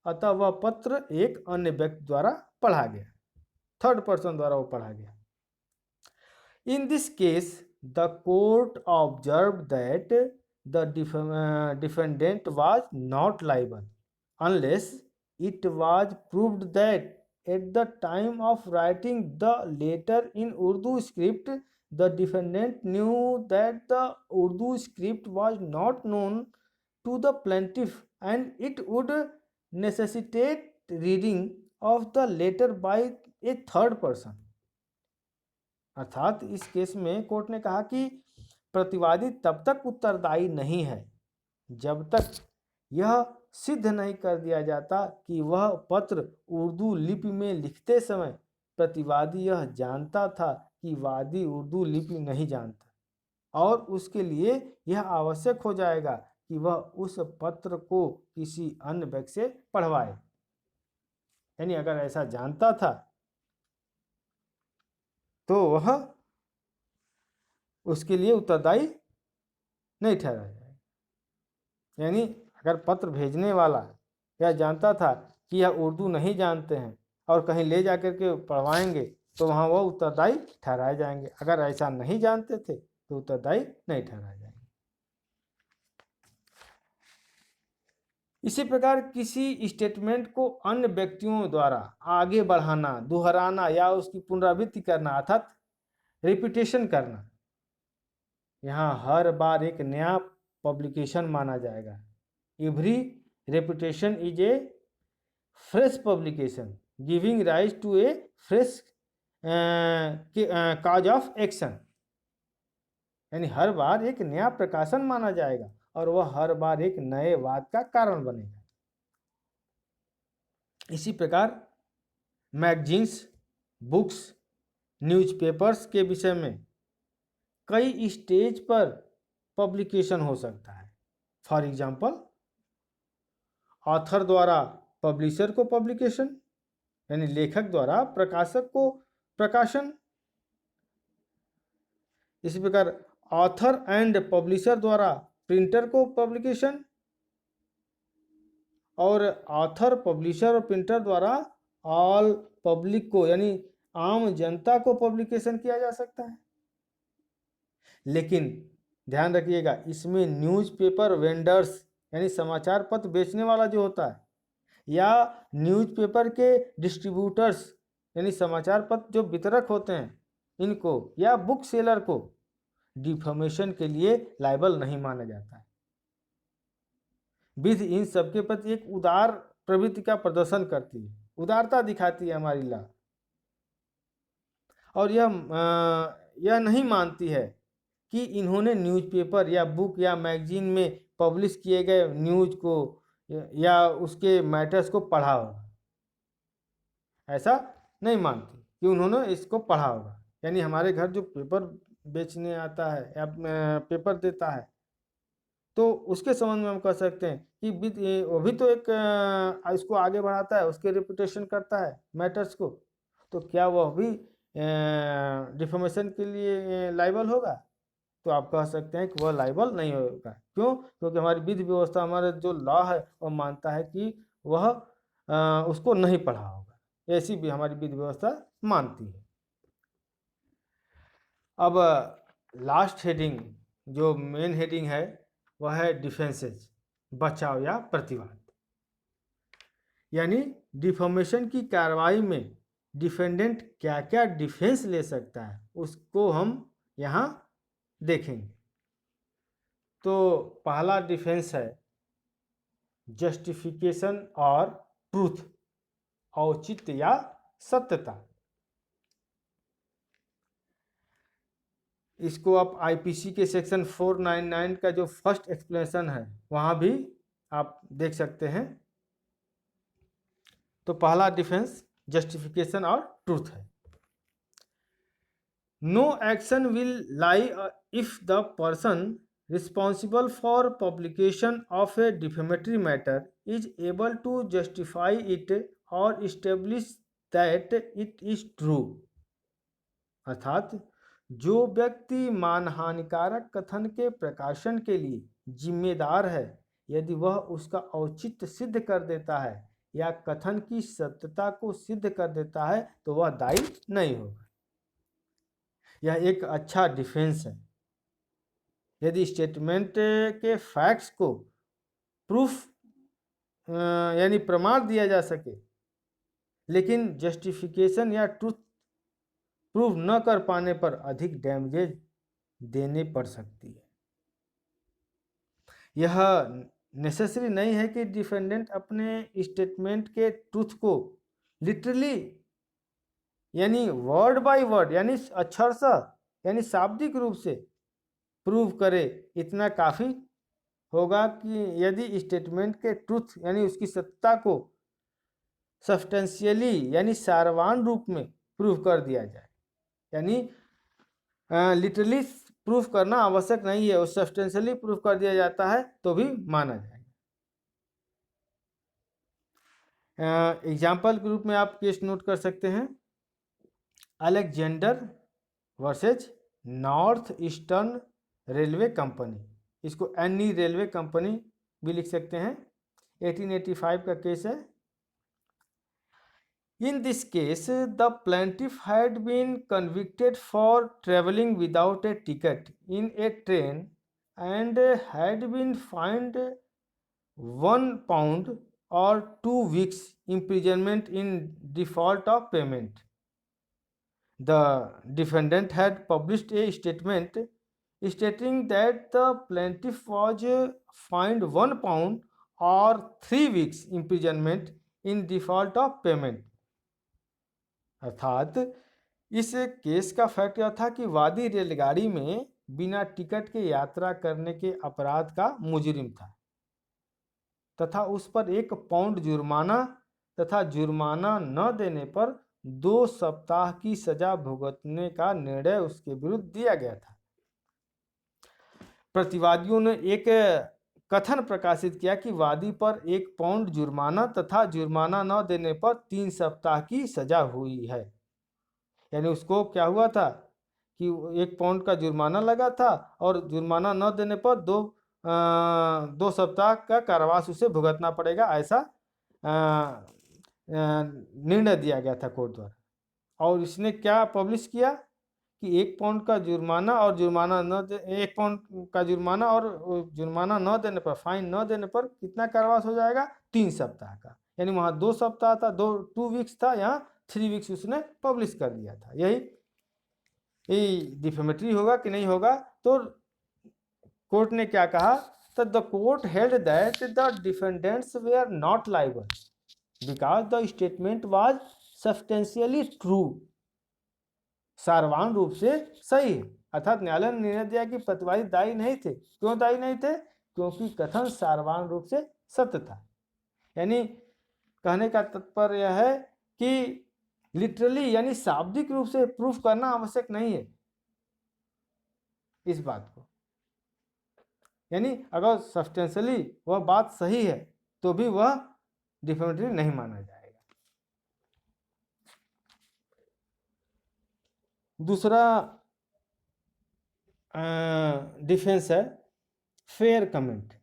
अतः वह पत्र एक अन्य व्यक्ति द्वारा पढ़ा गया, थर्ड पर्सन द्वारा वो पढ़ा गया। In this case, the court observed that the defendant was not liable unless it was proved that at the time of writing the letter in Urdu script, the defendant knew that the Urdu script was not known to the plaintiff and it would necessitate reading of the letter by a third person. अर्थात इस केस में कोर्ट ने कहा कि प्रतिवादी तब तक उत्तरदायी नहीं है जब तक यह सिद्ध नहीं कर दिया जाता कि वह पत्र उर्दू लिपि में लिखते समय प्रतिवादी यह जानता था कि वादी उर्दू लिपि नहीं जानता और उसके लिए यह आवश्यक हो जाएगा कि वह उस पत्र को किसी अन्य व्यक्ति से पढ़वाए। यानी अगर ऐसा जानता था तो वह उसके लिए उत्तरदायी नहीं ठहरा जाएगा। यानी अगर पत्र भेजने वाला यह जानता था कि यह उर्दू नहीं जानते हैं और कहीं ले जाकर के पढ़वाएंगे तो वहाँ वह उत्तरदायी ठहराए जाएंगे, अगर ऐसा नहीं जानते थे तो उत्तरदायी नहीं ठहराए जाएंगे। इसी प्रकार किसी स्टेटमेंट को अन्य व्यक्तियों द्वारा आगे बढ़ाना, दोहराना या उसकी पुनरावृत्ति करना अर्थात रिपीटेशन करना, यहाँ हर बार एक नया पब्लिकेशन माना जाएगा। Every reputation is a fresh publication giving rise to a fresh cause of action. यानी हर बार एक नया प्रकाशन माना जाएगा और वह हर बार एक नए वाद का कारण बनेगा। इसी प्रकार मैगजीन्स, बुक्स, न्यूज़पेपर्स के विषय में कई स्टेज पर पब्लिकेशन हो सकता है। फॉर एग्जाम्पल, ऑथर द्वारा पब्लिशर को पब्लिकेशन, यानी लेखक द्वारा प्रकाशक को प्रकाशन। इसी प्रकार ऑथर एंड पब्लिशर द्वारा प्रिंटर को पब्लिकेशन और ऑथर, पब्लिशर और प्रिंटर द्वारा ऑल पब्लिक को यानी आम जनता को पब्लिकेशन किया जा सकता है। लेकिन ध्यान रखिएगा, इसमें न्यूज़पेपर वेंडर्स यानी समाचार पत्र बेचने वाला जो होता है या न्यूज़पेपर के डिस्ट्रीब्यूटर्स यानी समाचार पत्र जो वितरक होते हैं, इनको या बुक सेलर को डिफॉर्मेशन के लिए लायबल नहीं माना जाता है। विधि इन सबके प्रति एक उदार प्रवृत्ति का प्रदर्शन करती है, उदारता दिखाती है हमारी लॉ, और यह नहीं मानती है कि इन्होंने न्यूज़पेपर या बुक या मैगजीन में पब्लिश किए गए न्यूज़ को या उसके मैटर्स को पढ़ा होगा। ऐसा नहीं मानती कि उन्होंने इसको पढ़ा होगा। यानी हमारे घर जो पेपर बेचने आता है या पेपर देता है तो उसके संबंध में हम कह सकते हैं कि वो भी तो एक इसको आगे बढ़ाता है, उसके रेपुटेशन करता है मैटर्स को, तो क्या वह भी डिफॉर्मेशन के लिए लायबल होगा? तो आप कह सकते हैं कि वह लायबल नहीं होगा। क्यों? क्योंकि हमारी विधि व्यवस्था, हमारा जो लॉ है वो मानता है कि वह उसको नहीं पढ़ा होगा। ऐसी भी हमारी विधि व्यवस्था मानती है। अब लास्ट हेडिंग, जो मेन हेडिंग है, वह है डिफेंसेस, बचाव या प्रतिवाद। यानी डिफॉर्मेशन की कार्रवाई में डिफेंडेंट क्या क्या डिफेंस ले सकता है उसको हम यहाँ देखेंगे। तो पहला डिफेंस है जस्टिफिकेशन और ट्रूथ, औचित्य या सत्यता। इसको आप आईपीसी के सेक्शन 499 का जो फर्स्ट एक्सप्लेनेशन है वहाँ भी आप देख सकते हैं। तो पहला डिफेंस जस्टिफिकेशन और ट्रूथ है। No action will lie if the person responsible for publication of a defamatory matter is able to justify it or establish that it is true। अर्थात जो व्यक्ति मानहानिकारक कथन के प्रकाशन के लिए जिम्मेदार है, यदि वह उसका औचित्य सिद्ध कर देता है या कथन की सत्यता को सिद्ध कर देता है तो वह दायी नहीं होगा। यह एक अच्छा डिफेंस है। यदि स्टेटमेंट के फैक्ट्स को प्रूफ यानी प्रमाण दिया जा सके, लेकिन जस्टिफिकेशन या ट्रूथ प्रूव न कर पाने पर अधिक डैमेजेज देने पड़ सकती है। यह नेसेसरी नहीं है कि डिफेंडेंट अपने स्टेटमेंट के ट्रूथ को लिटरली यानी वर्ड बाय वर्ड यानी अक्षरशः यानी शाब्दिक रूप से प्रूव करे। इतना काफ़ी होगा कि यदि स्टेटमेंट के ट्रूथ यानी उसकी सत्ता को सब्सटेंशियली यानी सारवान रूप में प्रूव कर दिया जाए। यानी लिटरली प्रूफ करना आवश्यक नहीं है, उस सब्सटेंशियली प्रूफ कर दिया जाता है तो भी माना जाएगा। एग्जाम्पल के रूप में आप केस नोट कर सकते हैं, Alexander versus north eastern railway company. इसको एनी रेलवे कंपनी भी लिख सकते हैं। 1885 का केस है। In this case, the plaintiff had been convicted for traveling without a ticket in a train and had been fined £1 or 2 weeks imprisonment in default of payment. The defendant had published a statement stating that the plaintiff was fined £1 or 3 weeks imprisonment in default of payment। अर्थात इस केस का फैक्ट यह था कि वादी रेलगाड़ी में बिना टिकट के यात्रा करने के अपराध का मुजरिम था तथा उस पर £1 जुर्माना तथा जुर्माना न देने पर 2 सप्ताह की सजा भुगतने का निर्णय उसके विरुद्ध दिया गया था। प्रतिवादियों ने एक कथन प्रकाशित किया कि वादी पर £1 जुर्माना तथा जुर्माना न देने पर 3 सप्ताह की सजा हुई है। यानी उसको क्या हुआ था कि £1 का जुर्माना लगा था और जुर्माना न देने पर 2 सप्ताह का कारावास उसे भुगतना पड़ेगा, ऐसा निर्णय दिया गया था कोर्ट द्वारा। और इसने क्या पब्लिश किया कि £1 का जुर्माना और जुर्माना न £1 का जुर्माना और जुर्माना न देने पर, फाइन न देने पर कितना कारावास हो जाएगा, 3 सप्ताह का। यानी वहाँ 2 सप्ताह था, 2 वीक्स था, यहाँ 3 वीक्स उसने पब्लिश कर दिया था। यही डिफेमेटरी होगा कि नहीं होगा। तो कोर्ट ने क्या कहा, तो the court held that the defendants were not liable because the statement was substantially true. सारवान रूप से सही है। अर्थात न्यायालय ने निर्णय दिया कि प्रतिवादी दायी नहीं थे। क्यों दायी नहीं थे? क्योंकि कथन सारवान रूप से सत्य था। यानी कहने का तात्पर्य यह है कि लिटरली यानी शाब्दिक रूप से प्रूफ करना आवश्यक नहीं है इस बात को। यानी अगर सब्सटेंशियली वह बात सही है तो भी वह डिफेमेटरी नहीं माना जाएगा। दूसरा डिफेंस है फेयर कमेंट,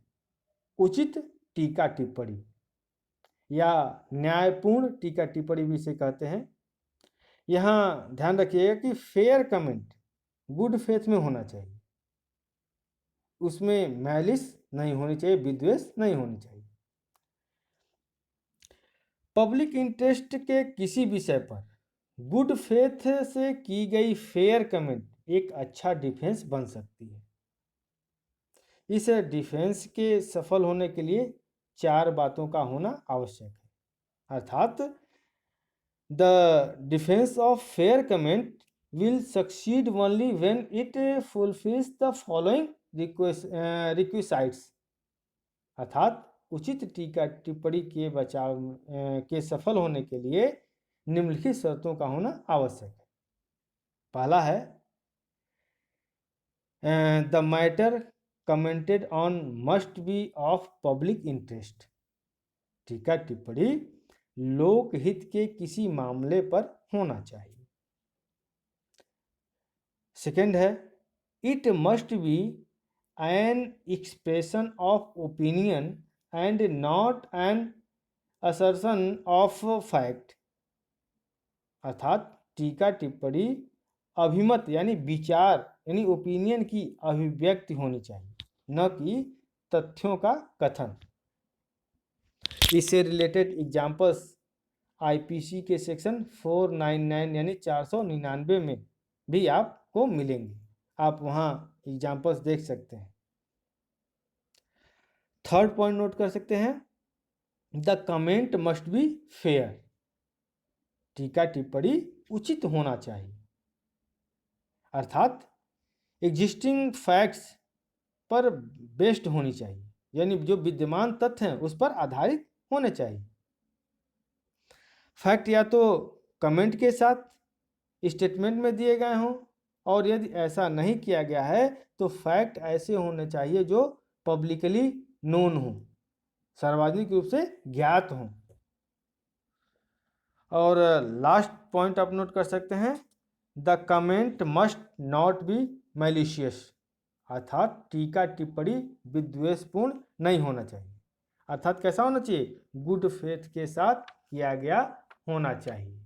उचित टीका टिप्पणी या न्यायपूर्ण टीका टिप्पणी भी इसे कहते हैं। यहाँ ध्यान रखिएगा कि फेयर कमेंट गुड फेथ में होना चाहिए, उसमें मैलिस नहीं होनी चाहिए, विद्वेष नहीं होनी चाहिए। पब्लिक इंटरेस्ट के किसी विषय पर गुड फेथ से की गई फेयर कमेंट एक अच्छा डिफेंस बन सकती है। इस डिफेंस के सफल होने के लिए 4 बातों का होना आवश्यक है। अर्थात the defence of fair comment will succeed only when it fulfills the following requisites। अर्थात उचित टीका टिप्पणी के बचाव के सफल होने के लिए निम्नलिखित शर्तों का होना आवश्यक है। पहला है the matter commented on must be of public interest. टीका टिप्पणी लोकहित के किसी मामले पर होना चाहिए। सेकंड है it must be an expression of opinion and not an assertion of fact. अर्थात टीका टिप्पणी अभिमत यानी विचार यानी ओपिनियन की अभिव्यक्ति होनी चाहिए, न कि तथ्यों का कथन। इससे रिलेटेड एग्जाम्पल्स आईपीसी के सेक्शन 499 यानी 499 में भी आपको मिलेंगे, आप वहाँ एग्जाम्पल्स देख सकते हैं। थर्ड पॉइंट नोट कर सकते हैं the comment must be fair. टीका टिप्पणी उचित होना चाहिए, अर्थात एग्जिस्टिंग फैक्ट्स पर बेस्ड होनी चाहिए, यानी जो विद्यमान तथ्य हैं उस पर आधारित होने चाहिए। फैक्ट या तो कमेंट के साथ स्टेटमेंट में दिए गए हों, और यदि ऐसा नहीं किया गया है तो फैक्ट ऐसे होने चाहिए जो पब्लिकली नोन हो, सार्वजनिक रूप से ज्ञात हों। और लास्ट पॉइंट आप नोट कर सकते हैं the comment must not be malicious. अर्थात टीका टिप्पणी विद्वेषपूर्ण नहीं होना चाहिए, अर्थात कैसा होना चाहिए, गुड फेथ के साथ किया गया होना चाहिए।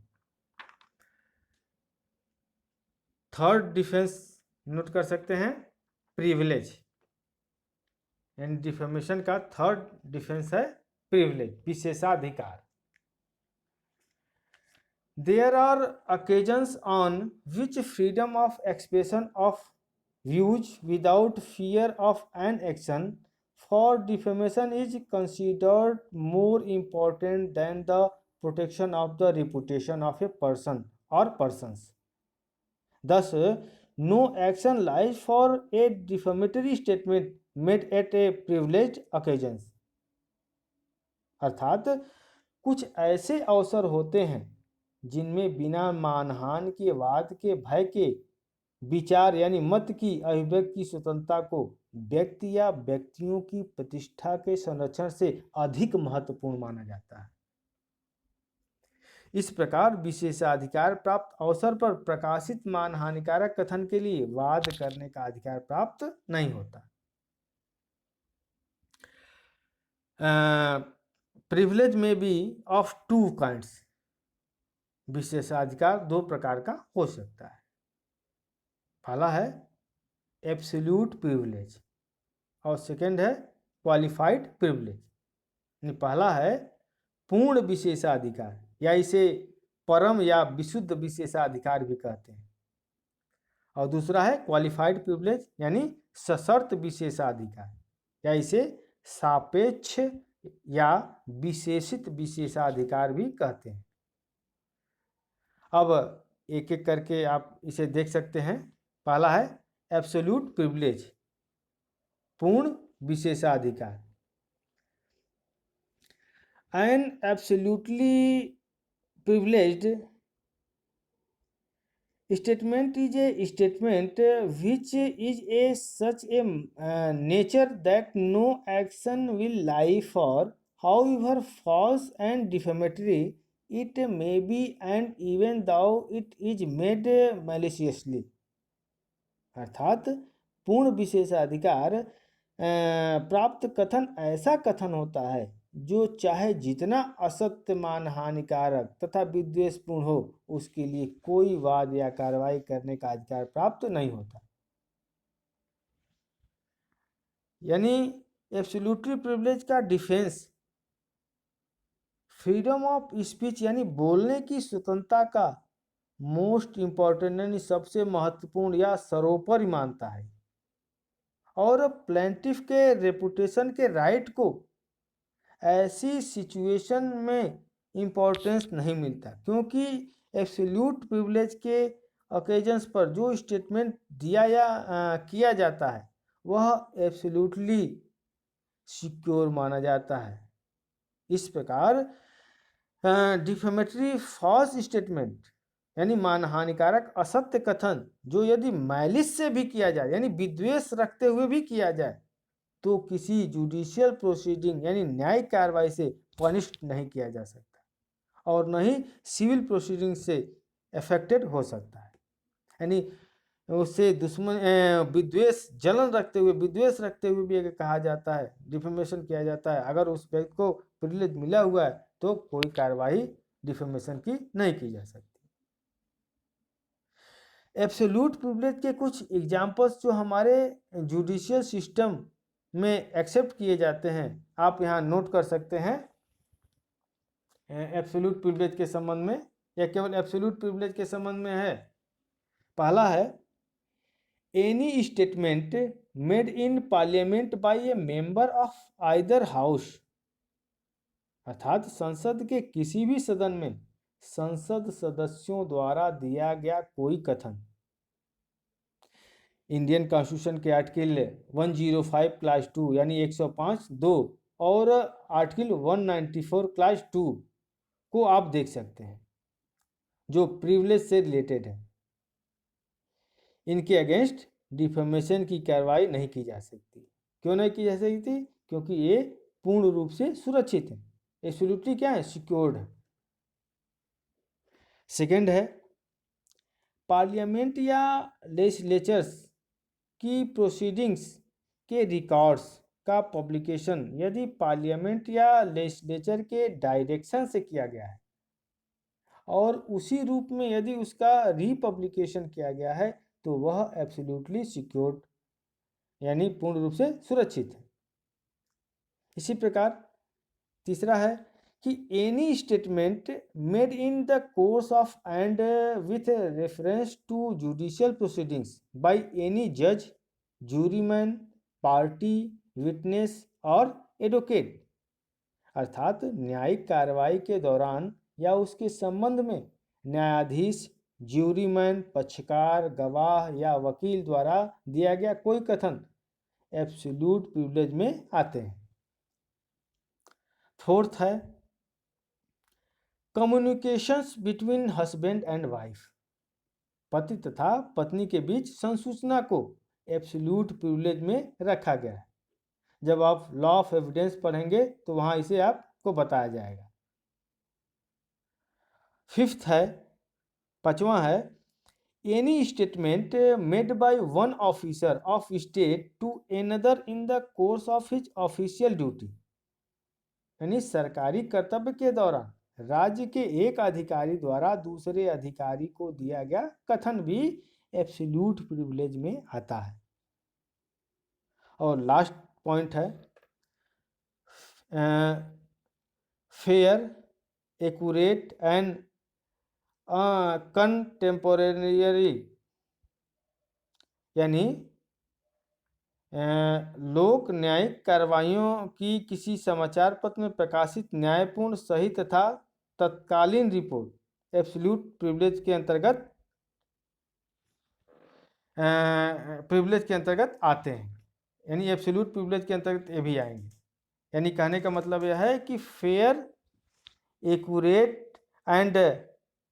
थर्ड डिफेंस नोट कर सकते हैं प्रिविलेज, यानी डिफेमेशन का थर्ड डिफेंस है प्रिविलेज, विशेषाधिकार। There are occasions on which freedom of expression of views without fear of an action for defamation is considered more important than the protection of the reputation of a person or persons. Thus, no action lies for a defamatory statement made at a privileged occasions। अर्थात कुछ ऐसे अवसर होते हैं जिनमें बिना मानहानि के वाद के भय के विचार यानी मत की अभिव्यक्ति की स्वतंत्रता को व्यक्ति या व्यक्तियों की प्रतिष्ठा के संरक्षण से अधिक महत्वपूर्ण माना जाता है। इस प्रकार विशेषाधिकार प्राप्त अवसर पर प्रकाशित मानहानिकारक कथन के लिए वाद करने का अधिकार प्राप्त नहीं होता। प्रिविलेज में बी ऑफ टू काइंड्स। विशेषाधिकार दो प्रकार का हो सकता है। पहला है एब्सोल्यूट प्रिविलेज और सेकंड है क्वालिफाइड प्रिविलेज। पहला है पूर्ण विशेषाधिकार या इसे परम या विशुद्ध विशेषाधिकार भी कहते हैं, और दूसरा है क्वालिफाइड प्रिविलेज यानी सशर्त विशेषाधिकार या इसे सापेक्ष या विशेषित विशेषाधिकार भी कहते हैं। अब एक एक करके आप इसे देख सकते हैं। पहला है एब्सोल्यूट प्रिविलेज, पूर्ण विशेषाधिकार। An absolutely privileged statement is a statement which is a such a nature that no action will lie for, however false and defamatory it may be, and even though it is made maliciously। अर्थात पूर्ण विशेषाधिकार प्राप्त कथन ऐसा कथन होता है जो चाहे जितना असत्य मानहानिकारक तथा विद्वेषपूर्ण हो, उसके लिए कोई वाद या कार्रवाई करने का अधिकार प्राप्त नहीं होता। यानी एब्सोल्यूटरी प्रिविलेज का डिफेंस फ्रीडम ऑफ स्पीच यानी बोलने की स्वतंत्रता का मोस्ट इंपॉर्टेंट यानी सबसे महत्वपूर्ण या सर्वोपरि मानता है, और प्लेंटिफ के रेपुटेशन के राइट को ऐसी सिचुएशन में इम्पोर्टेंस नहीं मिलता, क्योंकि एब्सोल्यूट प्रिविलेज के ओकेजन्स पर जो स्टेटमेंट दिया या किया जाता है वह एब्सोल्युटली सिक्योर माना जाता है। इस प्रकार डिफेमेटरी फॉल्स स्टेटमेंट यानी मानहानिकारक असत्य कथन जो यदि मैलिस से भी किया जाए यानी विद्वेष रखते हुए भी किया जाए तो किसी जुडिशियल प्रोसीडिंग यानी न्यायिक कार्रवाई से पनिश नहीं किया जा सकता और न ही सिविल प्रोसीडिंग से अफेक्टेड हो सकता है। यानी उससे दुश्मन विद्वेष जलन रखते हुए विद्वेष रखते हुए भी अगर कहा जाता है डिफेमेशन किया जाता है अगर उस व्यक्ति को प्रिविलेज मिला हुआ है तो कोई कार्रवाई डिफेमेशन की नहीं की जा सकती। एब्सोल्यूट प्रिविलेज के कुछ एग्जांपल्स जो हमारे जुडिशियल सिस्टम में एक्सेप्ट किए जाते हैं आप यहाँ नोट कर सकते हैं एब्सोल्यूट प्रिविलेज के संबंध में या केवल एब्सोल्यूट प्रिविलेज के संबंध में है। पहला है any statement made in parliament by a member of either house अर्थात संसद के किसी भी सदन में संसद सदस्यों द्वारा दिया गया कोई कथन। इंडियन कॉन्स्टिट्यूशन के आर्टिकल 105 क्लास 2 यानी 105(2) और आर्टिकल 194 क्लास 2 को आप देख सकते हैं जो प्रिविलेज से रिलेटेड है। इनके अगेंस्ट डिफेमेशन की कार्रवाई नहीं की जा सकती। क्यों नहीं की जा सकती? क्योंकि ये पूर्ण रूप से सुरक्षित है। एब्सोल्युटली क्या है? सिक्योर्ड है। सेकंड है पार्लियामेंट या लेजिस्लेचर्स की प्रोसीडिंग्स के रिकॉर्ड्स का पब्लिकेशन यदि पार्लियामेंट या लेजिस्लेचर के डायरेक्शन से किया गया है और उसी रूप में यदि उसका रीपब्लिकेशन किया गया है तो वह एब्सोल्युटली सिक्योर्ड यानी पूर्ण रूप से सुरक्षित है। इसी प्रकार तीसरा है कि any statement made in the course of and with reference to judicial proceedings by any जज जूरीमैन पार्टी विटनेस और एडवोकेट अर्थात न्यायिक कार्रवाई के दौरान या उसके संबंध में न्यायाधीश ज्यूरीमैन पक्षकार गवाह या वकील द्वारा दिया गया कोई कथन एब्सोल्यूट प्रिविलेज में आते हैं। फोर्थ है communications between husband and wife पति तथा पत्नी के बीच संसूचना को एब्सोल्यूट प्रिविलेज में रखा गया है। जब आप लॉ ऑफ एविडेंस पढ़ेंगे तो वहां इसे आपको बताया जाएगा। फिफ्थ है पांचवा है any statement made by one officer of state to another in the course of his official duty यानी सरकारी कर्तव्य के दौरान राज्य के एक अधिकारी द्वारा दूसरे अधिकारी को दिया गया कथन भी एब्सोल्यूट प्रिविलेज में आता है। और लास्ट पॉइंट है फेयर एक्यूरेट एंड कंटेम्पोरेरी यानी लोक न्यायिक कार्रवाइयों की किसी समाचार पत्र में प्रकाशित न्यायपूर्ण सही तथा तत्कालीन रिपोर्ट एब्सोल्यूट प्रिविलेज के अंतर्गत आते हैं। यानी एब्सोल्यूट प्रिविलेज के अंतर्गत ये भी आएंगे। यानी कहने का मतलब यह है कि fair accurate and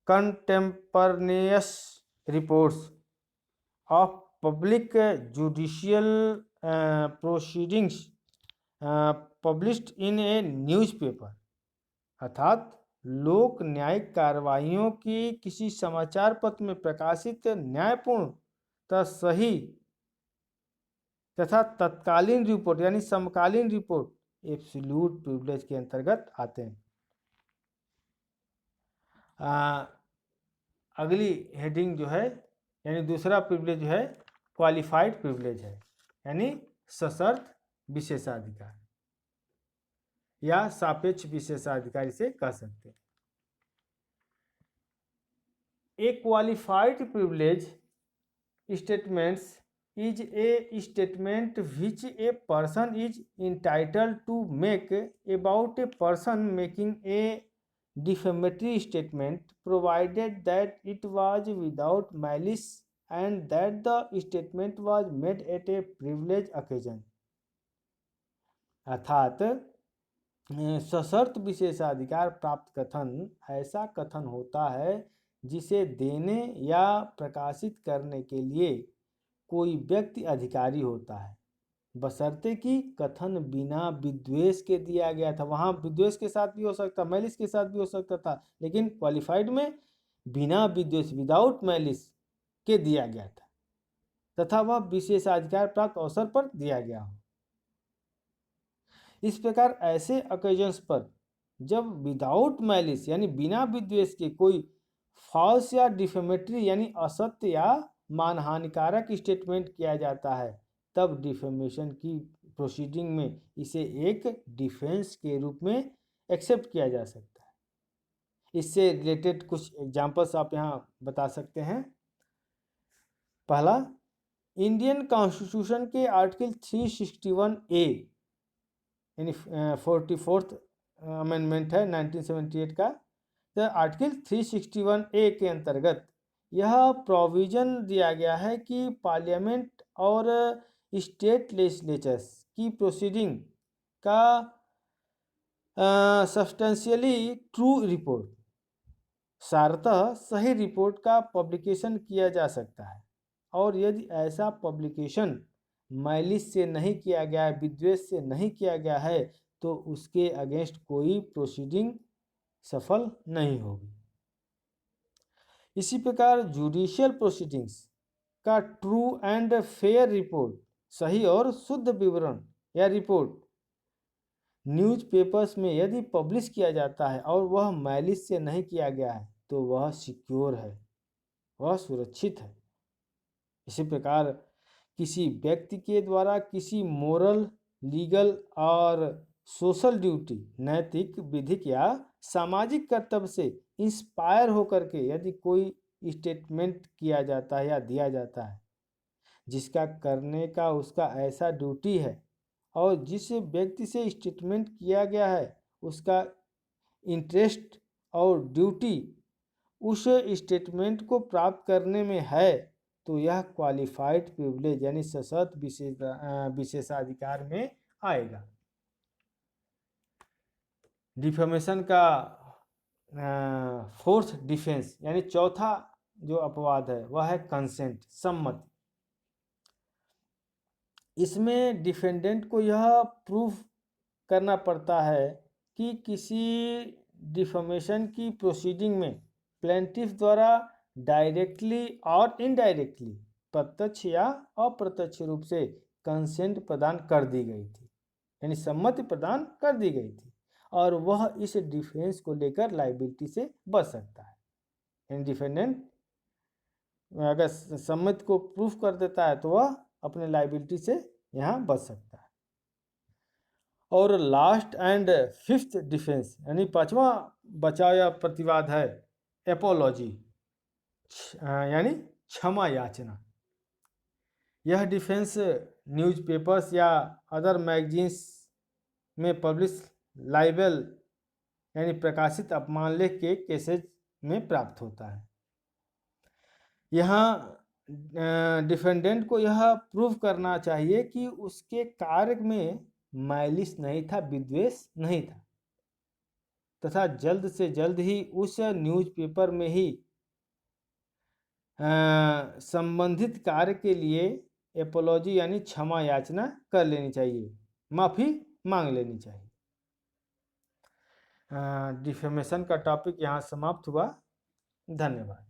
contemporaneous reports of public judicial proceedings published in a newspaper अर्थात लोक न्यायिक कार्रवाइयों की किसी समाचार पत्र में प्रकाशित न्यायपूर्ण तथा सही तथा तत्कालीन रिपोर्ट यानी समकालीन रिपोर्ट एब्सोल्यूट प्रिविलेज के अंतर्गत आते हैं। अगली हेडिंग जो है यानी दूसरा प्रिविलेज जो है क्वालिफाइड प्रिविलेज है यानी सशर्त विशेषाधिकार या सापेक्ष विशेषाधिकार इसे कह सकते हैं। A qualified privilege statements is a statement which a person is entitled to make about a person making a defamatory statement provided that it was without malice and that the statement was made at a privileged occasion। अर्थात सशर्त विशेषाधिकार प्राप्त कथन ऐसा कथन होता है जिसे देने या प्रकाशित करने के लिए कोई व्यक्ति अधिकारी होता है, बशर्ते कि कथन बिना विद्वेष के दिया गया था। वहाँ विद्वेष के साथ भी हो सकता, मैलिस के साथ भी हो सकता था, लेकिन क्वालिफाइड में बिना विद्वेष, विदाउट मैलिस के दिया गया था, तथा वह विशेषाधिकार प्राप्त अवसर पर दिया गया हो। इस प्रकार ऐसे ओकेजन्स पर जब विदाउट मैलिस यानी बिना विद्वेष के कोई फॉल्स या डिफेमेटरी यानी असत्य या मानहानिकारक स्टेटमेंट किया जाता है, तब डिफेमेशन की प्रोसीडिंग में इसे एक डिफेंस के रूप में एक्सेप्ट किया जा सकता है। इससे रिलेटेड कुछ एग्जांपल्स आप यहाँ बता सकते हैं। पहला, इंडियन कॉन्स्टिट्यूशन के आर्टिकल 361A यानी 44th अमेंडमेंट है 1978 का। तो आर्टिकल 361A के अंतर्गत यह प्रोविजन दिया गया है कि पार्लियामेंट और स्टेट लेजिस्लेचर्स की प्रोसीडिंग का सब्सटेंशियली ट्रू रिपोर्ट, सारतः सही रिपोर्ट का पब्लिकेशन किया जा सकता है, और यदि ऐसा पब्लिकेशन मैलिस से नहीं किया गया है, विद्वेष से नहीं किया गया है, तो उसके अगेंस्ट कोई प्रोसीडिंग सफल नहीं होगी। इसी प्रकार जुडिशियल प्रोसीडिंग्स का ट्रू एंड फेयर रिपोर्ट, सही और शुद्ध विवरण या रिपोर्ट न्यूज़पेपर्स में यदि पब्लिश किया जाता है और वह मैलिस से नहीं किया गया है, तो वह सिक्योर है, वह सुरक्षित है। इसी प्रकार किसी व्यक्ति के द्वारा किसी मोरल, लीगल और सोशल ड्यूटी, नैतिक, विधिक या सामाजिक कर्तव्य से इंस्पायर होकर के यदि कोई स्टेटमेंट किया जाता है या दिया जाता है जिसका करने का उसका ऐसा ड्यूटी है, और जिस व्यक्ति से स्टेटमेंट किया गया है उसका इंटरेस्ट और ड्यूटी उस स्टेटमेंट को प्राप्त करने में है, तो यह क्वालिफाइड प्रिविलेज यानी सशर्त विशेषाधिकार में आएगा। डिफेमेशन का फोर्थ डिफेंस यानी चौथा जो अपवाद है वह है कंसेंट, सम्मति। इसमें डिफेंडेंट को यह प्रूफ करना पड़ता है कि किसी डिफेमेशन की प्रोसीडिंग में प्लेंटिफ द्वारा डायरेक्टली और इनडायरेक्टली, प्रत्यक्ष या अप्रत्यक्ष रूप से कंसेंट प्रदान कर दी गई थी, यानी सम्मति प्रदान कर दी गई थी, और वह इस डिफेंस को लेकर लाइबिलिटी से बच सकता है। यानी डिफेंडेंट अगर सम्मति को प्रूफ कर देता है तो वह अपने लाइबिलिटी से यहाँ बच सकता है। और लास्ट एंड फिफ्थ डिफेंस यानी पांचवा बचाव या प्रतिवाद है एपोलॉजी यानी क्षमा याचना। यह डिफेंस न्यूज़पेपर्स या अदर मैगजीन्स में पब्लिश लाइबल यानी प्रकाशित अपमानलेख के केसेस में प्राप्त होता है। यहाँ डिफेंडेंट को यह प्रूव करना चाहिए कि उसके कार्य में मैलिस नहीं था, विद्वेष नहीं था, तथा जल्द से जल्द ही उस न्यूज़पेपर में ही संबंधित कार्य के लिए एपोलॉजी यानी क्षमा याचना कर लेनी चाहिए, माफ़ी मांग लेनी चाहिए। डिफेमेशन का टॉपिक यहाँ समाप्त हुआ। धन्यवाद।